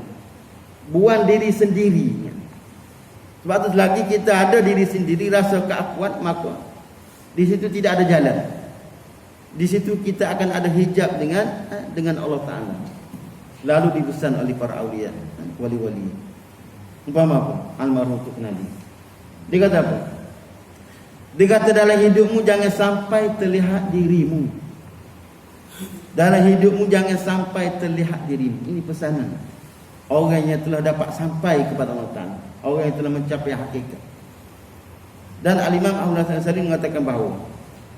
buang diri sendiri. Ingat. Sebab itu selagi kita ada diri sendiri, rasa keakuan, maka di situ tidak ada jalan. Di situ kita akan ada hijab dengan Allah Ta'ala. Lalu dipesan oleh para awliya, wali-wali. Umpama apa? Almarhum Tok Nabi. Dia kata apa? Dia kata dalam hidupmu jangan sampai terlihat dirimu. Dalam hidupmu jangan sampai terlihat dirimu. Ini pesanan orang yang telah dapat sampai kepada Allah Ta'ala, orang yang telah mencapai hakikat. Dan Al-Imam Ahmad Al-Salim mengatakan bahawa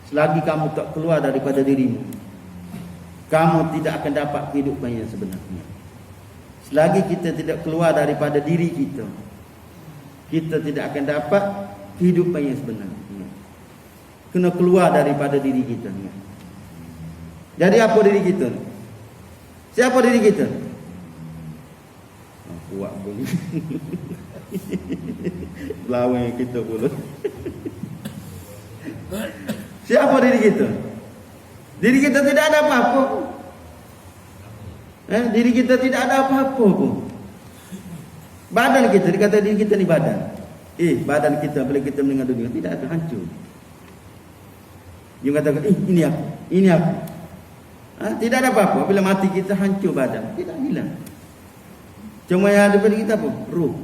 selagi kamu tak keluar daripada dirimu, kamu tidak akan dapat kehidupan yang sebenarnya. Selagi kita tidak keluar daripada diri kita, kita tidak akan dapat kehidupan yang sebenarnya. Kena keluar daripada diri kita. Jadi apa diri kita? Siapa diri kita? Kuat bunyi. Lawan kita pula. Siapa diri kita? Diri kita tidak ada apa-apa. Diri kita tidak ada apa-apa pun. Badan kita, dikata diri kita ni badan. Badan kita bila kita mendengar dunia tidak ada, hancur. Dia katakan, ini aku, ini aku. Tidak ada apa-apa. Bila mati kita hancur badan, tidak hilang. Cuma yang ada pada kita apa? Ruh.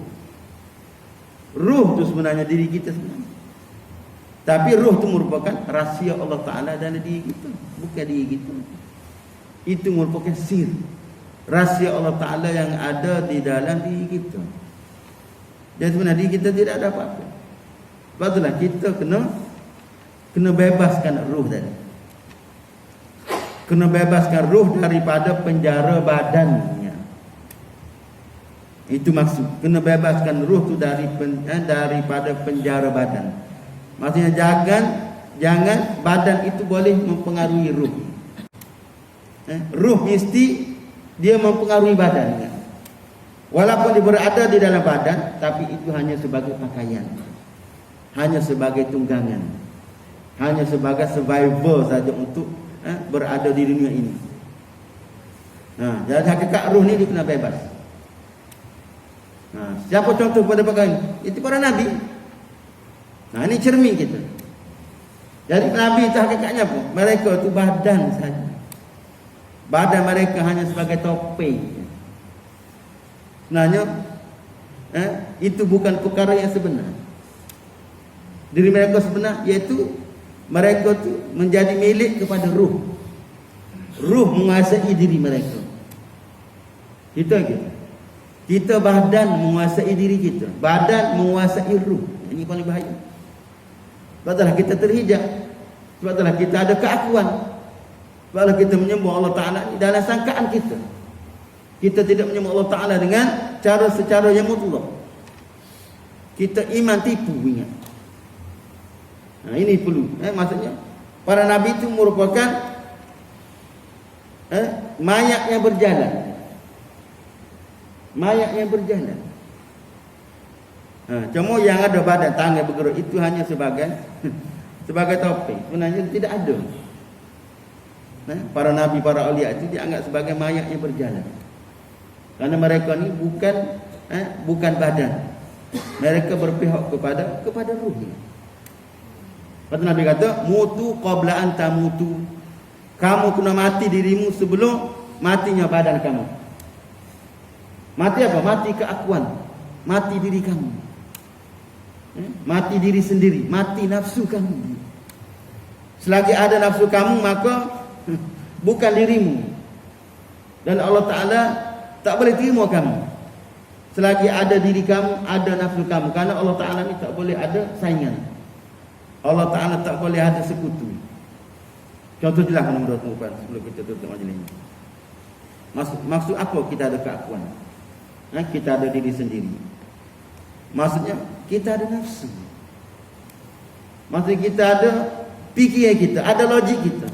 Ruh tu sebenarnya diri kita sebenarnya. Tapi ruh itu merupakan rahsia Allah Ta'ala dalam diri kita, bukan diri kita. Itu merupakan sir, rahsia Allah Ta'ala yang ada di dalam diri kita. Jadi sebenarnya diri kita tidak ada apa-apa. Sebab itulah kita kena bebaskan ruh tadi. Kena bebaskan ruh daripada penjara badannya. Itu maksud. Kena bebaskan ruh tu daripada penjara badan. Maksudnya jangan badan itu boleh mempengaruhi ruh. Ruh mesti dia mempengaruhi badan. Walaupun dia berada di dalam badan, tapi itu hanya sebagai pakaian, hanya sebagai tunggangan, hanya sebagai survival saja untuk berada di dunia ini. Jadi hakikat ruh ni dia kena bebas. Siapa contoh pada pakaian? Itu para nabi. Ini cermin kita. Jadi nabi itu hakikatnya apa? Mereka itu badan saja. Badan mereka hanya sebagai topeng. Sebenarnya itu bukan perkara yang sebenar. Diri mereka sebenar iaitu mereka itu menjadi milik kepada ruh. Ruh menguasai diri mereka. Itu aja. Kita badan menguasai diri kita, badan menguasai ruh. Ini paling bahaya. Sebablah kita terhijab, sebablah kita ada keakuan, sebablah kita menyembah Allah Ta'ala dalam sangkaan kita. Kita tidak menyembah Allah Ta'ala dengan secara yang mutlak. Kita iman tipu, ingat. Ini perlu. Maksudnya para nabi itu merupakan mayat yang berjalan. Mayat yang berjalan. Cuma yang ada badan tangan bergerak itu hanya sebagai sebagai topeng. Sebenarnya tidak ada. Para nabi, para aulia itu dianggap sebagai mayat yang berjalan. Karena mereka ni bukan badan. Mereka berpihak kepada ruh. Kata Nabi kata, mutu qabla an tamutu. Kamu kena mati dirimu sebelum matinya badan kamu. Mati apa? Mati keakuan. Mati diri kamu. Mati diri sendiri, mati nafsu kamu. Selagi ada nafsu kamu, maka bukan dirimu. Dan Allah Ta'ala tak boleh terima kamu selagi ada diri kamu, ada nafsu kamu. Karena Allah Ta'ala ni tak boleh ada saingan. Allah Ta'ala tak boleh ada sekutu. Contoh jelas menurut tuan sebelum kita tutup majlis ini. Maksud apa kita ada keakuan? Kita ada diri sendiri. Maksudnya kita ada nafsu. Maksudnya kita ada fikiran kita, ada logik kita.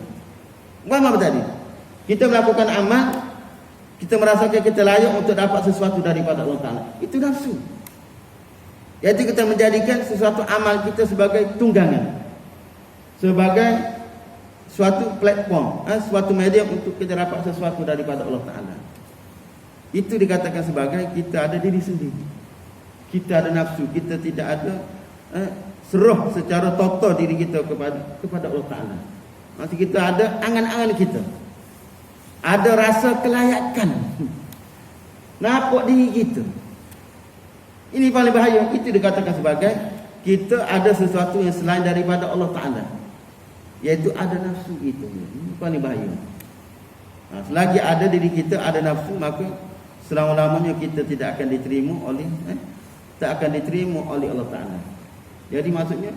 Apa tadi? Kita melakukan amal, kita merasakan kita layak untuk dapat sesuatu daripada Allah Ta'ala. Itu nafsu. Iaitu kita menjadikan sesuatu amal kita sebagai tunggangan, sebagai suatu platform, suatu media untuk kita dapat sesuatu daripada Allah Ta'ala. Itu dikatakan sebagai kita ada diri sendiri. Kita ada nafsu, kita tidak ada seruh secara total diri kita kepada Allah Ta'ala. Maksud kita ada angan-angan kita, ada rasa kelayakan, nampak diri kita. Ini paling bahaya. Itu dikatakan sebagai kita ada sesuatu yang selain daripada Allah Ta'ala, iaitu ada nafsu itu. Ini paling bahaya. Selagi ada diri kita, ada nafsu, maka selama-lamanya kita tidak akan diterima oleh Allah Ta'ala. Jadi maksudnya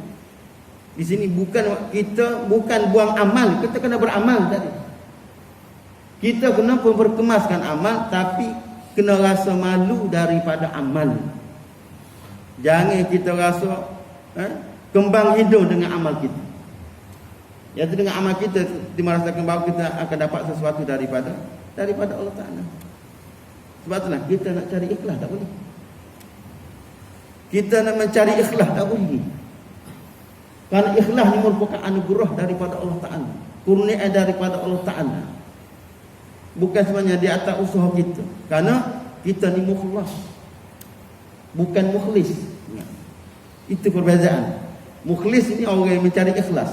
di sini bukan buang amal, kita kena beramal tadi. Kita kena memperkemaskan amal, tapi kena rasa malu daripada amal. Jangan kita rasa kembang hidung dengan amal kita. Iaitu dengan amal kita dimerasakan bahawa kita akan dapat sesuatu daripada Allah Ta'ala. Sebab itulah kita nak cari ikhlas tak boleh. Kita nak mencari ikhlas tak boleh. Kerana ikhlas ni merupakan anugerah daripada Allah Ta'ala, kurnia daripada Allah Ta'ala. Bukan sebenarnya di atas usaha kita. Kerana kita ni mukhlas, bukan mukhlis. Itu perbezaan. Mukhlis ini orang yang mencari ikhlas,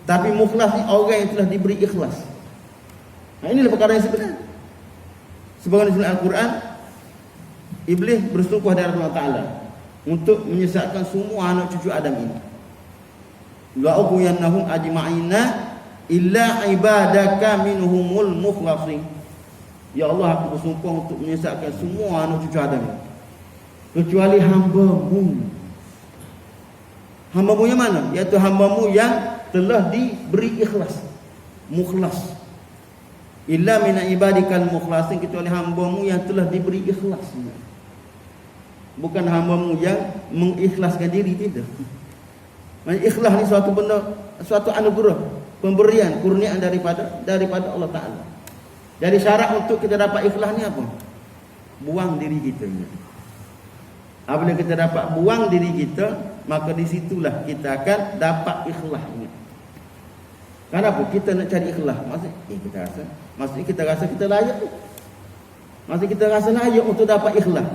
tapi mukhlas ni orang yang telah diberi ikhlas. Inilah perkara yang sebenar. Sebagaimana dalam Al-Quran, Iblis bersumpah dari Allah Ta'ala untuk menyesatkan semua anak cucu Adam ini. La'ughwiyannahum ajma'ina illa ibadaka minhumul mukhlasin. Ya Allah, aku bersumpah untuk menyesatkan semua anak cucu Adam ini, kecuali hamba-Mu. Hamba-Mu yang mana? Iaitu hamba-Mu yang telah diberi ikhlas, mukhlas. Illa min ibadikal mukhlasin, kecuali hamba-Mu yang telah diberi ikhlas. Bukan hamba-Mu yang mengikhlaskan diri, tidak. Ikhlas ni suatu benda, suatu anugerah, pemberian, kurniaan daripada Allah Ta'ala. Jadi syarat untuk kita dapat ikhlas ni apa? Buang diri kita. Apabila kita dapat buang diri kita, maka di situlah kita akan dapat ikhlas. Kenapa? Kita nak cari ikhlas. Maksudnya kita rasa kita layak. Maksudnya kita rasa layak untuk dapat ikhlas.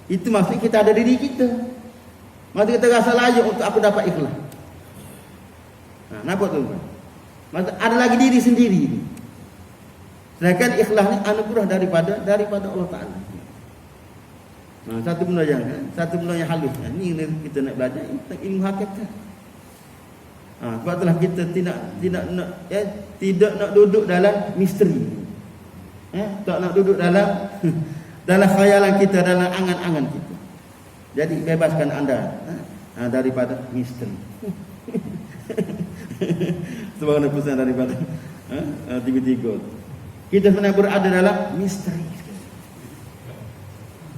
Itu maksudnya kita ada diri kita. Maksudnya kita rasa layak untuk aku dapat ikhlas. Nampak tu? Maksudnya ada lagi diri sendiri. Sedangkan ikhlas ni anugerah daripada Allah Ta'ala. Satu benda yang halus. Ini kita nak belajar ilmu hakikat. Sebab itulah kita tidak nak duduk dalam misteri. Tak nak duduk dalam khayalan kita, dalam angan-angan kita. Jadi bebaskan anda daripada misteri. Sebagaimana pesan daripada tiga-tiga. Kita sebenarnya berada dalam misteri,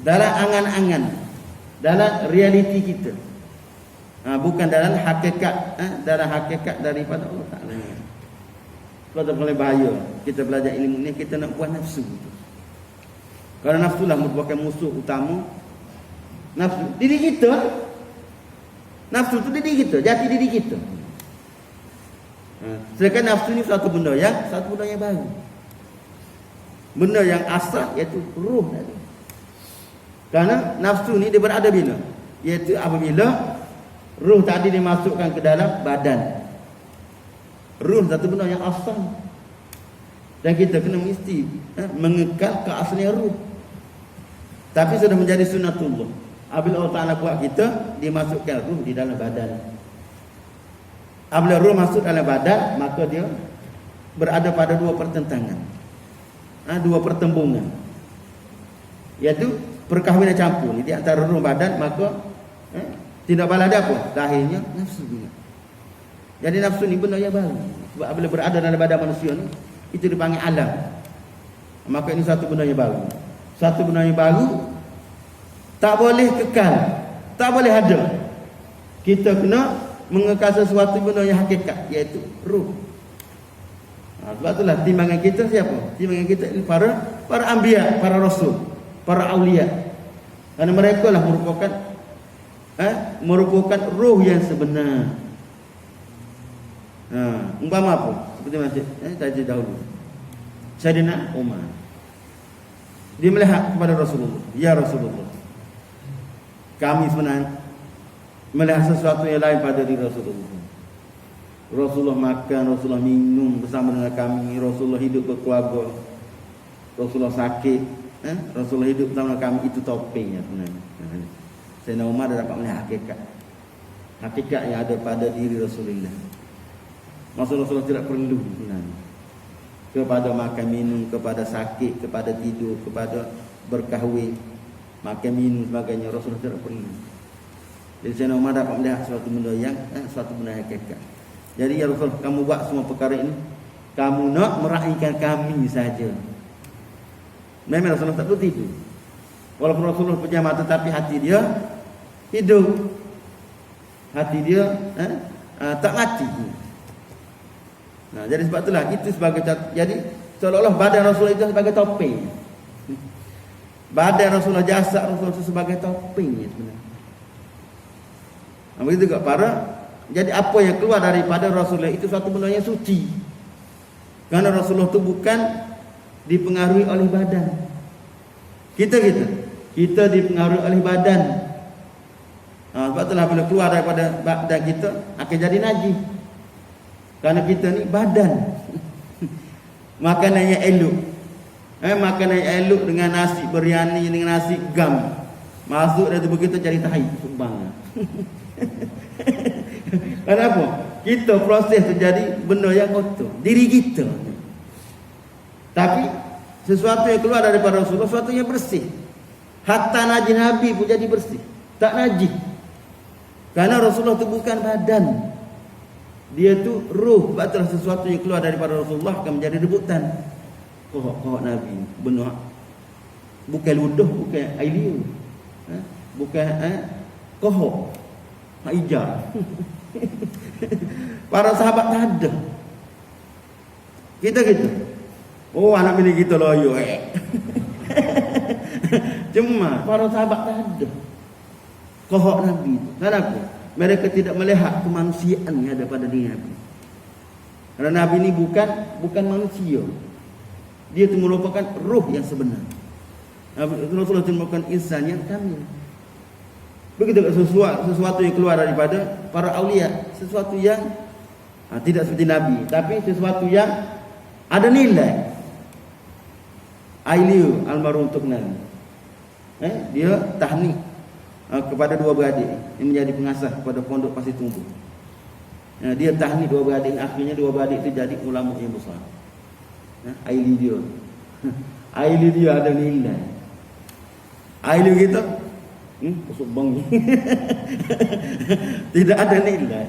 dalam angan-angan, dalam realiti kita. Bukan dalam hakikat, daripada Allah Ta'ala. Sebab itu paling bahaya kita belajar ilmu ni, kita nak buat nafsu. Kerana nafsu lah merupakan musuh utama Nafsu diri kita. Nafsu itu diri kita, jati diri kita. Sedangkan nafsu ni satu benda yang baru. Benda yang asal iaitu ruh tadi. Karena nafsu ni dia berada bila? Iaitu apabila ruh tadi dimasukkan ke dalam badan. Ruh satu benda yang asal. Dan kita kena mesti mengekal keaslian ruh. Tapi sudah menjadi sunnatullah. Apabila Allah Ta'ala buat kita, dimasukkan ruh di dalam badan. Apabila ruh masuk dalam badan, maka dia berada pada dua pertentangan. Dua pertembungan. Iaitu perkahwinan campur. Di antara ruh badan, maka tidak balas ada apa? Lahirnya nafsu juga. Jadi nafsu ni benda yang baru. Sebab apabila berada dalam badan manusia ni, itu dipanggil alam. Maka ini satu benda yang baru. Satu benda yang baru, tak boleh kekal, tak boleh ada. Kita kena mengekal sesuatu benda yang hakikat, iaitu ruh. Sebab itulah timbangan kita siapa? Timbangan kita ini para anbiya, para rasul, para aulia. Karena mereka lah merupakan ruh yang sebenar. Umpama apa? Seperti macam tadi dahulu. Sayyidina Umar. Dia melihat kepada Rasulullah, ya Rasulullah, kami sebenarnya melihat sesuatu yang lain pada diri Rasulullah. Rasulullah makan, Rasulullah minum bersama dengan kami, Rasulullah hidup berkeluarga, Rasulullah sakit, Rasulullah hidup bersama dengan kami. Itu topengnya sebenarnya. Sayyidina Umar dah dapat melihat hakikat yang ada pada diri Rasulullah. Maksud Rasulullah tidak perlu sebenarnya kepada makan minum, kepada sakit, kepada tidur, kepada berkahwin, makan minum sebagainya. Rasulullah tidak perlu. Jadi Sayyidina Umar dapat melihat suatu benda yang hakikat. Jadi ya Rasul, kamu buat semua perkara ini, kamu nak meraihkan kami saja. Memang Rasulullah tak perlu tidur. Walaupun Rasulullah punya mata, tapi hati dia hidup. Hati dia tak mati. Nah, jadi sebab itulah itu sebagai jadi seolah-olah badan Rasulullah itu sebagai topeng. Badan Rasulullah, jasad Rasulullah itu sebagai topeng sebenarnya. Begitu juga jadi apa yang keluar daripada Rasulullah itu suatu benda yang suci. Karena Rasulullah itu bukan dipengaruhi oleh badan. Kita dipengaruhi oleh badan. Sebab itulah bila keluar daripada badan kita akan jadi najis. Karena kita ni badan. Makanan yang elok. Makanan yang elok dengan nasi biryani, dengan nasi gam. Masuk dari tubuh kita jadi tahi sumbang. Kenapa? Kita proses terjadi benda yang kotor. Diri kita. Tapi sesuatu yang keluar daripada Rasulullah, sesuatu yang bersih. Hatta najis Nabi pun jadi bersih. Tak najis. Karena Rasulullah itu bukan badan. Dia tu ruh. Sebab sesuatu yang keluar daripada Rasulullah akan menjadi rebutan. Kohok Nabi benar. Bukan ludah, bukan ailiu. Bukan kohok hijau. Para sahabat tak ada. Kita oh, anak bini kita loyo. Cuma para sahabat tak ada kohok Nabi. Kenapa? Mereka tidak melihat kemanusiaan yang ada pada diri Nabi. Karena Nabi ini bukan manusia. Dia itu merupakan ruh yang sebenar. Rasulullah itu merupakan insan yang kamil. Begitu sesuatu yang keluar daripada para aulia, sesuatu yang tidak seperti Nabi, tapi sesuatu yang ada nilai. Ailiu almarhum untuk Nabi. Dia tahnik kepada dua beradik yang menjadi pengasas kepada pondok Pasir Tumbuh. Dia tahnik dua beradik, akhirnya dua beradik itu jadi ulama yang besar. Aili dia. Aili dia ada nilai. Aili kita masuk bang. Tidak ada nilai.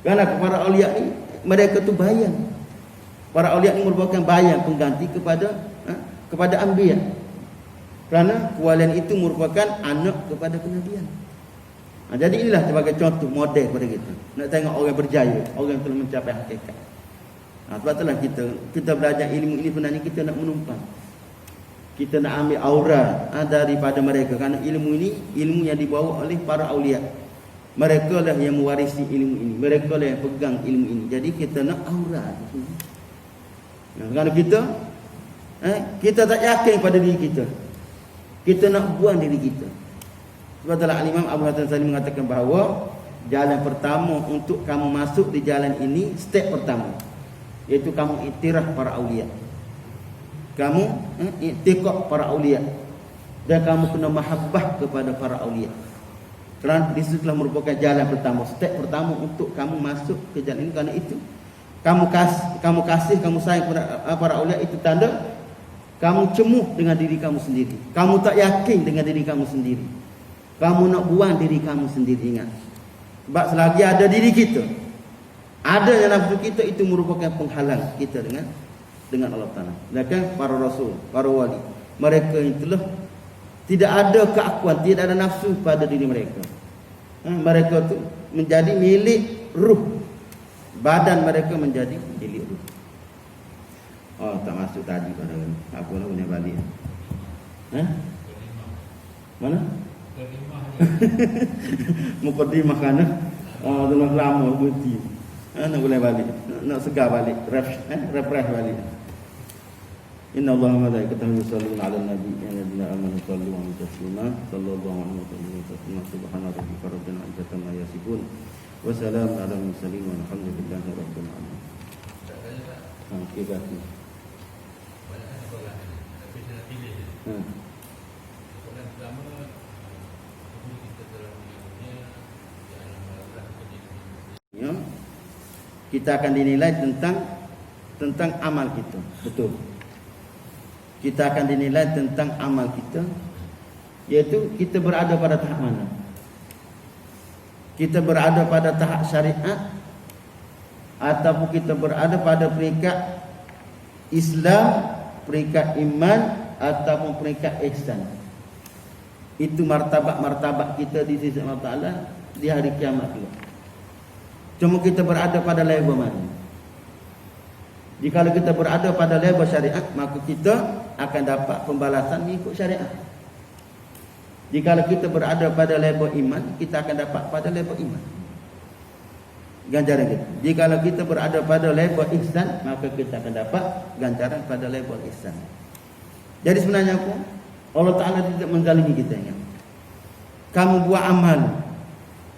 Karena para aulia ni mereka tu bayang. Para aulia ni merupakan bayang pengganti kepada anbiya. Kerana kewalian itu merupakan anak kepada kenabian. Jadi inilah sebagai contoh model kepada kita. Nak tengok orang berjaya, orang yang telah mencapai hakikat. Sebab itulah kita belajar ilmu ini sebenarnya kita nak menumpang. kita nak ambil aura daripada mereka, kerana ilmu ini ilmu yang dibawa oleh para aulia. Mereka lah yang mewarisi ilmu ini, mereka lah yang pegang ilmu ini. Jadi kita nak aura. Kerana kita tak yakin pada diri kita, kita nak buang diri kita. Sebab itulah Imam Abu Hasan Salim mengatakan bahawa jalan pertama untuk kamu masuk di jalan ini, step pertama, iaitu kamu iktiraf para aulia. Kamu iktiqaq para aulia, dan kamu kena mahabbah kepada para aulia. Kerana itu telah merupakan jalan pertama, step pertama untuk kamu masuk ke jalan ini. Kerana itu kamu kasih, kamu sayang kepada para aulia, itu tanda kamu cemuh dengan diri kamu sendiri. Kamu tak yakin dengan diri kamu sendiri. Kamu nak buang diri kamu sendiri. Ingat, sebab selagi ada diri kita, ada yang nafsu kita, itu merupakan penghalang kita dengan Allah Ta'ala. Sedangkan para rasul, para wali, mereka itulah tidak ada keakuan, tidak ada nafsu pada diri mereka. Mereka tu menjadi milik ruh. Badan mereka menjadi milik ruh. Oh, tak masuk tadi pada apa lah punya balik. Mana? Mukaddimah kana. Oh, tu lama berhenti. Nak boleh balik. Nak segar balik. Refresh balik. Inna Allah wa malaikatahu yusalluna 'alan nabi ya ayyuhallazina amanu sallu 'alaihi taslima sallallahu alaihi wa sallam subhana rabbika rabbil izzati amma yasifun wa salamun 'alal mursalin walhamdulillahi rabbil alamin. Okey, bagus. Ya, kita akan dinilai tentang amal kita. Betul. Kita akan dinilai tentang amal kita, iaitu kita berada pada tahap mana. Kita berada pada tahap syariat, ataupun kita berada pada peringkat Islam, peringkat iman, ataupun peringkat ihsan. Itu martabat-martabat kita di sisi Allah Ta'ala di hari kiamat itu. Cuma kita berada pada level mana. Jika kita berada pada level syariat, maka kita akan dapat pembalasan mengikut syariat. Jika kita berada pada level iman, kita akan dapat pada level iman ganjaran kita. Jika kita berada pada level ihsan, maka kita akan dapat ganjaran pada level ihsan. Jadi sebenarnya apa? Allah Ta'ala tidak menzalimi kita. Ingat, kamu buat amal,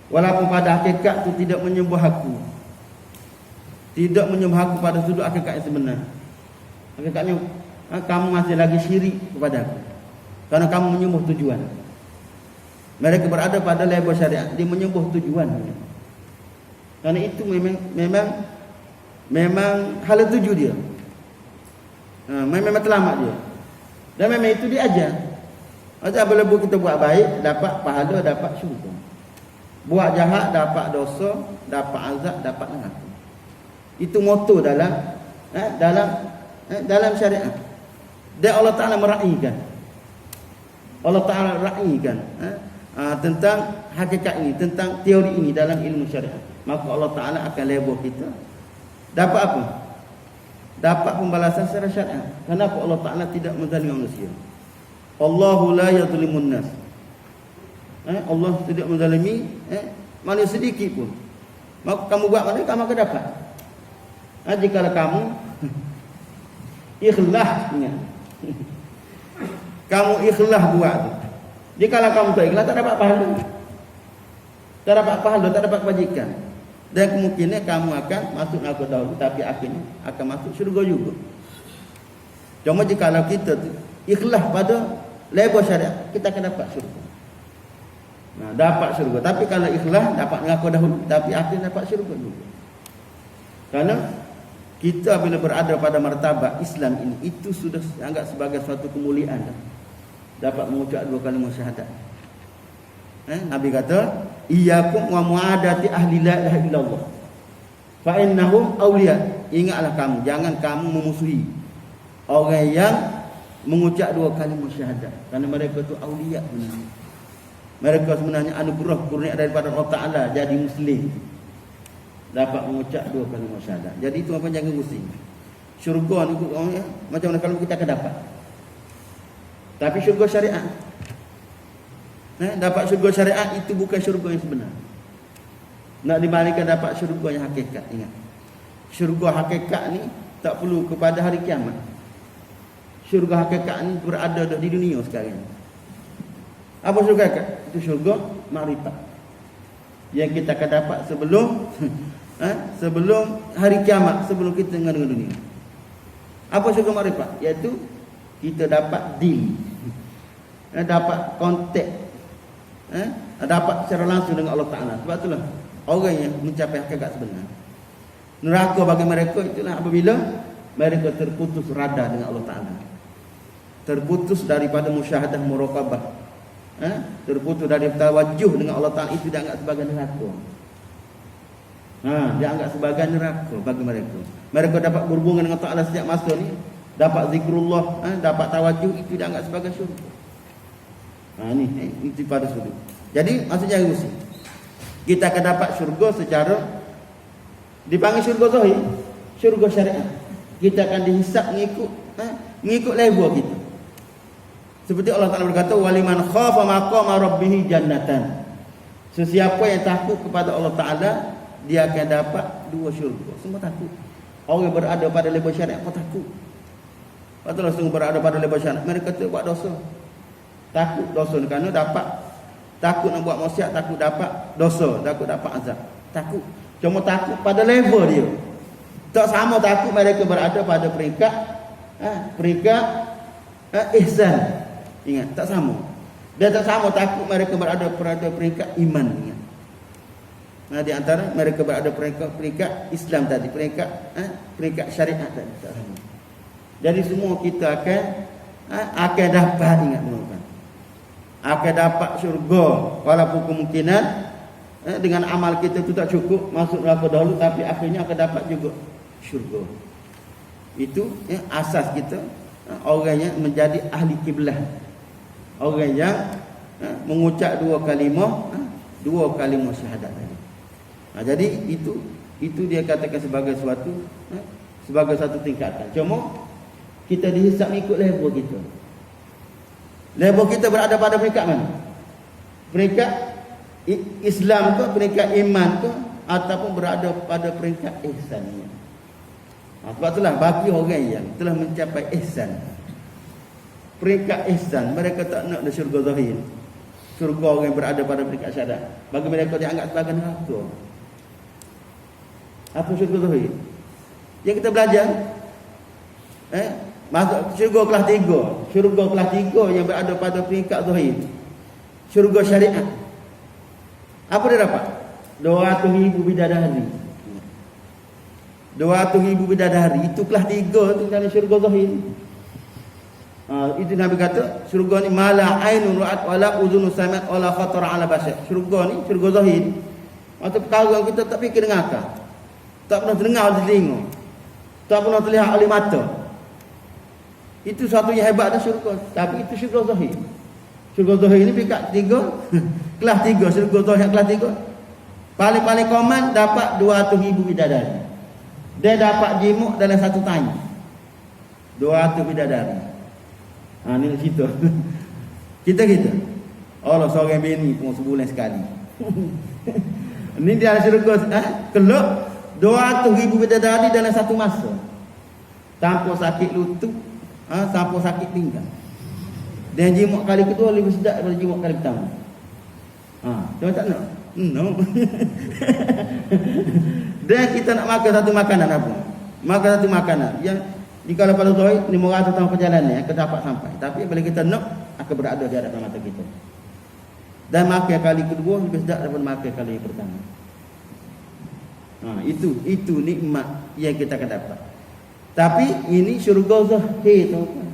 walaupun pada hakikat itu tidak menyembah aku, tidak menyembah aku pada sudut hakikat yang sebenar. Hakikatnya kamu masih lagi syirik kepada aku, karena kamu menyembah tujuan. Mereka berada pada level syariat, dia menyembah tujuan. Karena itu memang hala tuju dia. Memang matlamat dia. Dan memang itu dia ajar. Macam bila kita buat baik, dapat pahala, dapat syurga. Buat jahat, dapat dosa, dapat azab, dapat neraka. Itu moto dalam syariat. Dan Allah Ta'ala meraihkan. Allah Ta'ala raihkan tentang hakikat ini, tentang teori ini dalam ilmu syariat. Maka Allah Ta'ala akan label kita. Dapat apa? Dapat pembalasan secara syariat. Kenapa Allah Ta'ala tidak menzalimi manusia? Allahu la yadhlimun nas. Allah tidak menzalimi manusia sedikit pun. Maka kamu buat mana, kamu akan dapat. Jika kamu ikhlas, kamu ikhlas buat tu. Jika kamu tak ikhlas, tak dapat pahala. Tak dapat pahala, tak dapat kebajikan. Dan kemungkinan kamu akan masuk neraka dahulu, tapi akhirnya akan masuk syurga juga. Cuma jika kita tu ikhlas pada level syariat, kita akan dapat syurga. Dapat syurga. Tapi kalau ikhlas, dapat neraka dahulu, tapi akhirnya dapat syurga juga. Kerana kita bila berada pada martabat Islam ini, itu sudah dianggap sebagai suatu kemuliaan. Dapat mengucap 2 kalimah syahadat. Nabi kata, iyyakum wa mu'adati ahli la ilaha illallah, fa innahum awliya. Ingatlah kamu, jangan kamu memusuhi orang yang mengucap 2 kalimah syahadat, kerana mereka itu awliya sebenarnya. Mereka sebenarnya anugerah kurnia daripada Allah Ta'ala jadi muslim, dapat mengucap 2 kalimah syahadat. Jadi itu apa, jangan pusing. Syurga ni macam mana kalau kita akan dapat. Tapi syurga syariat. Dapat syurga syariat itu bukan syurga yang sebenar. Nak dibandingkan dapat syurga yang hakikat. Ingat, syurga hakikat ni tak perlu kepada hari kiamat. Syurga hakikat ni berada di dunia sekarang. Apa syurga hakikat? Itu syurga makrifat yang kita akan dapat sebelum sebelum hari kiamat, sebelum kita dengan dunia. Apa syurga makrifat? Iaitu kita dapat deal, dapat kontak, dapat secara langsung dengan Allah Ta'ala. Sebab itulah orang yang mencapai hakikat sebenar. Neraka bagi mereka itulah apabila mereka terputus rada dengan Allah Ta'ala, terputus daripada musyahadah muraqabah, terputus dari tawajuh dengan Allah Ta'ala. Itu dia anggap sebagai neraka. Dia anggap sebagai neraka bagi mereka. Mereka dapat berhubungan dengan Ta'ala setiap masa ni, dapat zikrullah, dapat tawajuh, itu dia anggap sebagai syurga. Ini itu pada sudut. Jadi maksudnya rusi, kita akan dapat syurga secara dipanggil syurga zahir, syurga syariat. Kita akan dihisap mengikut level kita. Seperti Allah Ta'ala berkata, waliman khafa maqama rabbih jannatan. Sesiapa yang takut kepada Allah Ta'ala, dia akan dapat 2 syurga. Semua takut. Orang yang berada pada level syariat pun takut. Patutlah sungguh berada pada level syariat, mereka tu buat dosa. Takut dosa kerana dapat, takut nak buat maksiat, takut dapat dosa, takut dapat azab. Takut. Cuma takut pada level dia. Tak sama takut mereka berada pada peringkat ihsan. Ingat, tak sama. Dia tak sama takut mereka berada pada peringkat iman. Ingat. Di antara mereka berada peringkat Islam tadi, peringkat syariat tadi. Tak sama. Jadi semua kita akan dapat, ingat teman-teman, akan dapat syurga walaupun kemungkinan dengan amal kita itu tak cukup masuk neraka dahulu, tapi akhirnya akan dapat juga syurga. Itu asas kita, orang yang menjadi ahli kiblah, orang yang mengucap 2 kalimah syahadat tadi. Jadi itu dia katakan sebagai satu tingkatan. Cuma kita dihisap ikut level kita. Level kita berada pada peringkat mana? Peringkat Islam ke, peringkat iman ke, ataupun berada pada peringkat ihsan. Sebab itulah bagi orang yang telah mencapai ihsan, peringkat ihsan, mereka tak nak ada syurga zahir. Syurga orang yang berada pada peringkat syahadat, bagi mereka dianggap sebagai neraka. Apa syurga zahir? Yang kita belajar masuk syurga kelas 3. Syurga kelas 3 yang berada pada peringkat zahir, syurga syariat. Apa dia dapat? 200,000 bidadari. 200,000 bidadari. Itu kelas 3 tu dalam syurga zahir. Itu Nabi kata, syurga ni mala ainun ra'at wala udhunu sami'at wala khatara ala bashar. Syurga ni, syurga zahir, maksud perkara yang kita tak fikir dengan akal, tak pernah terdengar oleh telinga, tak pernah terlihat oleh mata. Itu satu yang hebat dah syurga. Tapi itu syurga zahir. Syurga zahir ni peringkat 3, kelas 3, syurga zahir kelas 3. Paling-paling common dapat 200,000 bidadari. Dia dapat jimuk dalam satu tanya. 200 bidadari. Ni cerita. Kita. Allah seorang bini pun sebulan sekali. Ni dia ada syurga kelak 200,000 bidadari dalam satu masa. Tanpa sakit lutut, tanpa sakit pinggang. Dan jimuk kali kedua lebih sedap daripada jimuk kali pertama. Dia tak nak. No. Dan kita nak makan satu makanan apa? Makan satu makanan yang jika pada zahir 500 tahun perjalanan akan dapat sampai. Tapi bila kita nak, akan berada di hadapan mata kita. Dan makan kali kedua lebih sedap daripada makan kali yang pertama. Itu nikmat yang kita akan dapat. Tapi ini syurga zahir, tuan-tuan.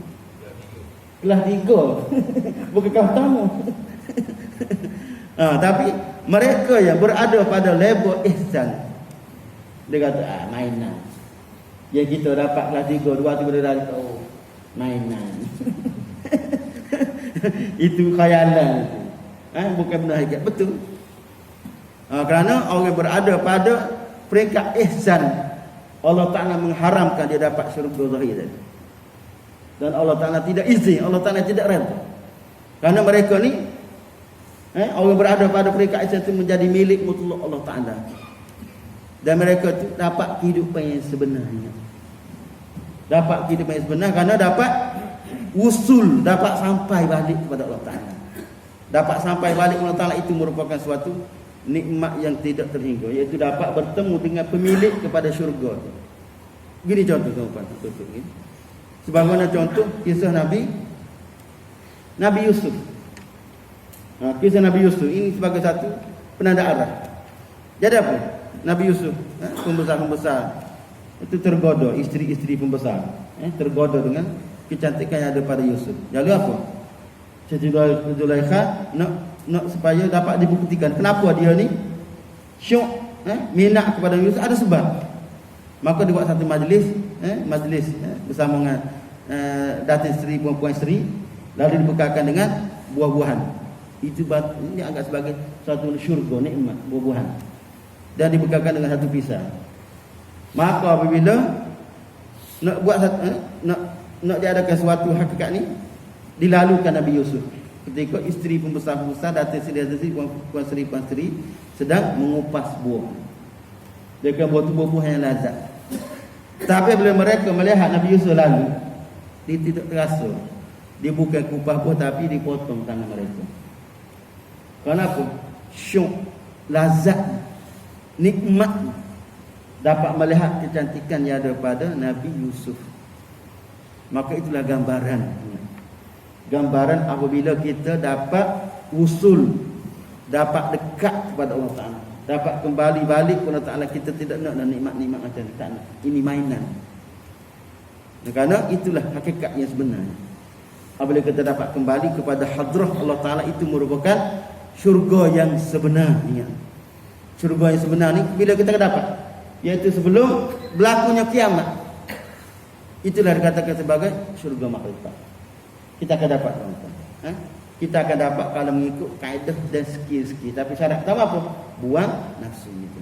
Kelas 3. Bukan kelas pertama. Tapi mereka yang berada pada level ihsan, dia kata mainan. Yang kita dapat kelas 3, 2 bidadari, mainan. Itu khayalan. Bukan benar hakikat. Betul. Kerana orang yang berada pada peringkat ihsan, Allah Ta'ala mengharamkan dia dapat syurga zahir tadi. Dan Allah Ta'ala tidak izin, Allah Ta'ala tidak redha. Karena mereka ni orang berada pada peringkat itu menjadi milik mutlak Allah Ta'ala. Dan mereka tu dapat kehidupan yang sebenarnya. Dapat kehidupan yang sebenar karena dapat usul, dapat sampai balik kepada Allah Ta'ala. Dapat sampai balik kepada Allah Ta'ala itu merupakan suatu nikmat yang tidak terhingga, iaitu dapat bertemu dengan pemilik kepada syurga. Gini contoh tuan-tuan, tutup ni. Sebagaimana contoh kisah Nabi Yusuf. Kisah Nabi Yusuf ini sebagai satu penanda arah. Jadi apa? Nabi Yusuf, pembesar-pembesar itu tergoda, isteri-isteri pembesar, tergoda dengan kecantikan yang ada pada Yusuf. Lalu apa? Siti Zulaikha nak supaya dapat dibuktikan kenapa dia ni syok minat kepada Yusuf, ada sebab. Maka dibuat satu majlis bersama dengan datin isteri, perempuan isteri, lalu dibukakan dengan buah-buahan. Itu ini agak sebagai satu syurga, nikmat buah-buahan. Dan dibukakan dengan satu pisau. Maka apabila nak buat nak diadakan suatu hakikat ni, dilalukan Nabi Yusuf ketika isteri pembesar-pembesar, datin isteri, perempuan isteri sedang mengupas buah. Dia buat buah-buahan yang lazat. Tapi bila mereka melihat Nabi Yusuf lalu, dia tidak terasa. Dia bukan kupas buah, tapi dipotong tangan mereka. Kenapa? Syok, lazat, nikmat dapat melihat kecantikan yang ada pada Nabi Yusuf. Maka itulah gambaran apabila kita dapat usul, dapat dekat kepada Allah Ta'ala, dapat kembali balik kepada Allah Ta'ala. Kita tidak nak nikmat-nikmat macam ni, tak nak. Ini mainan. Kerana itulah hakikat yang sebenarnya. Apabila kita dapat kembali kepada hadrah Allah Ta'ala, itu merupakan syurga yang sebenarnya. Syurga yang sebenar ni bila kita dapat, iaitu sebelum berlakunya kiamat. Itulah dikatakan sebagai syurga makhluk. Kita akan dapat, kita akan dapat kalau mengikut kaedah dan skill. Tapi syarat pertama apa? Buang nafsu kita.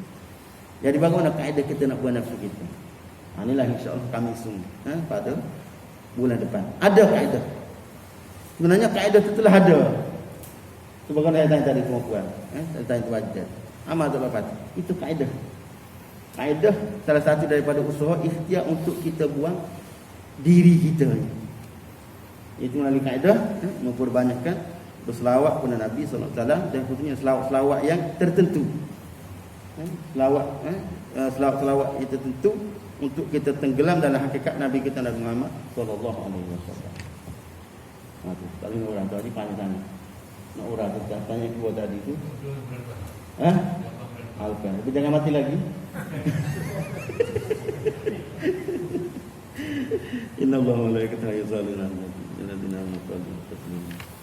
Jadi bagaimana kaedah kita nak buang nafsu kita? Inilah insya-Allah kami pada bulan depan. Ada kaedah. Sebenarnya kaedah itu telah ada. Sebagaimana saya tanya tadi perempuan, saya tanya wajib. Amal tak dapat. Itu kaedah. Kaedah salah satu daripada usaha ikhtiar untuk kita buang diri kita. Itu melalui kaedah memperbanyakkan berselawat kepada Nabi sallallahu alaihi wasallam, dan khususnya selawat-selawat yang tertentu. Selawat yang tertentu untuk kita tenggelam dalam hakikat Nabi kita Nabi Muhammad sallallahu alaihi wasallam. Tak boleh orang tadi panjang. Nak orang tu tanya kedua tadi tu. Alkan. Tapi jangan mati lagi. Inna Allah wa malaikatahu yusalluna 'alan nabi. Ya Nabi Muhammad sallallahu alaihi wasallam.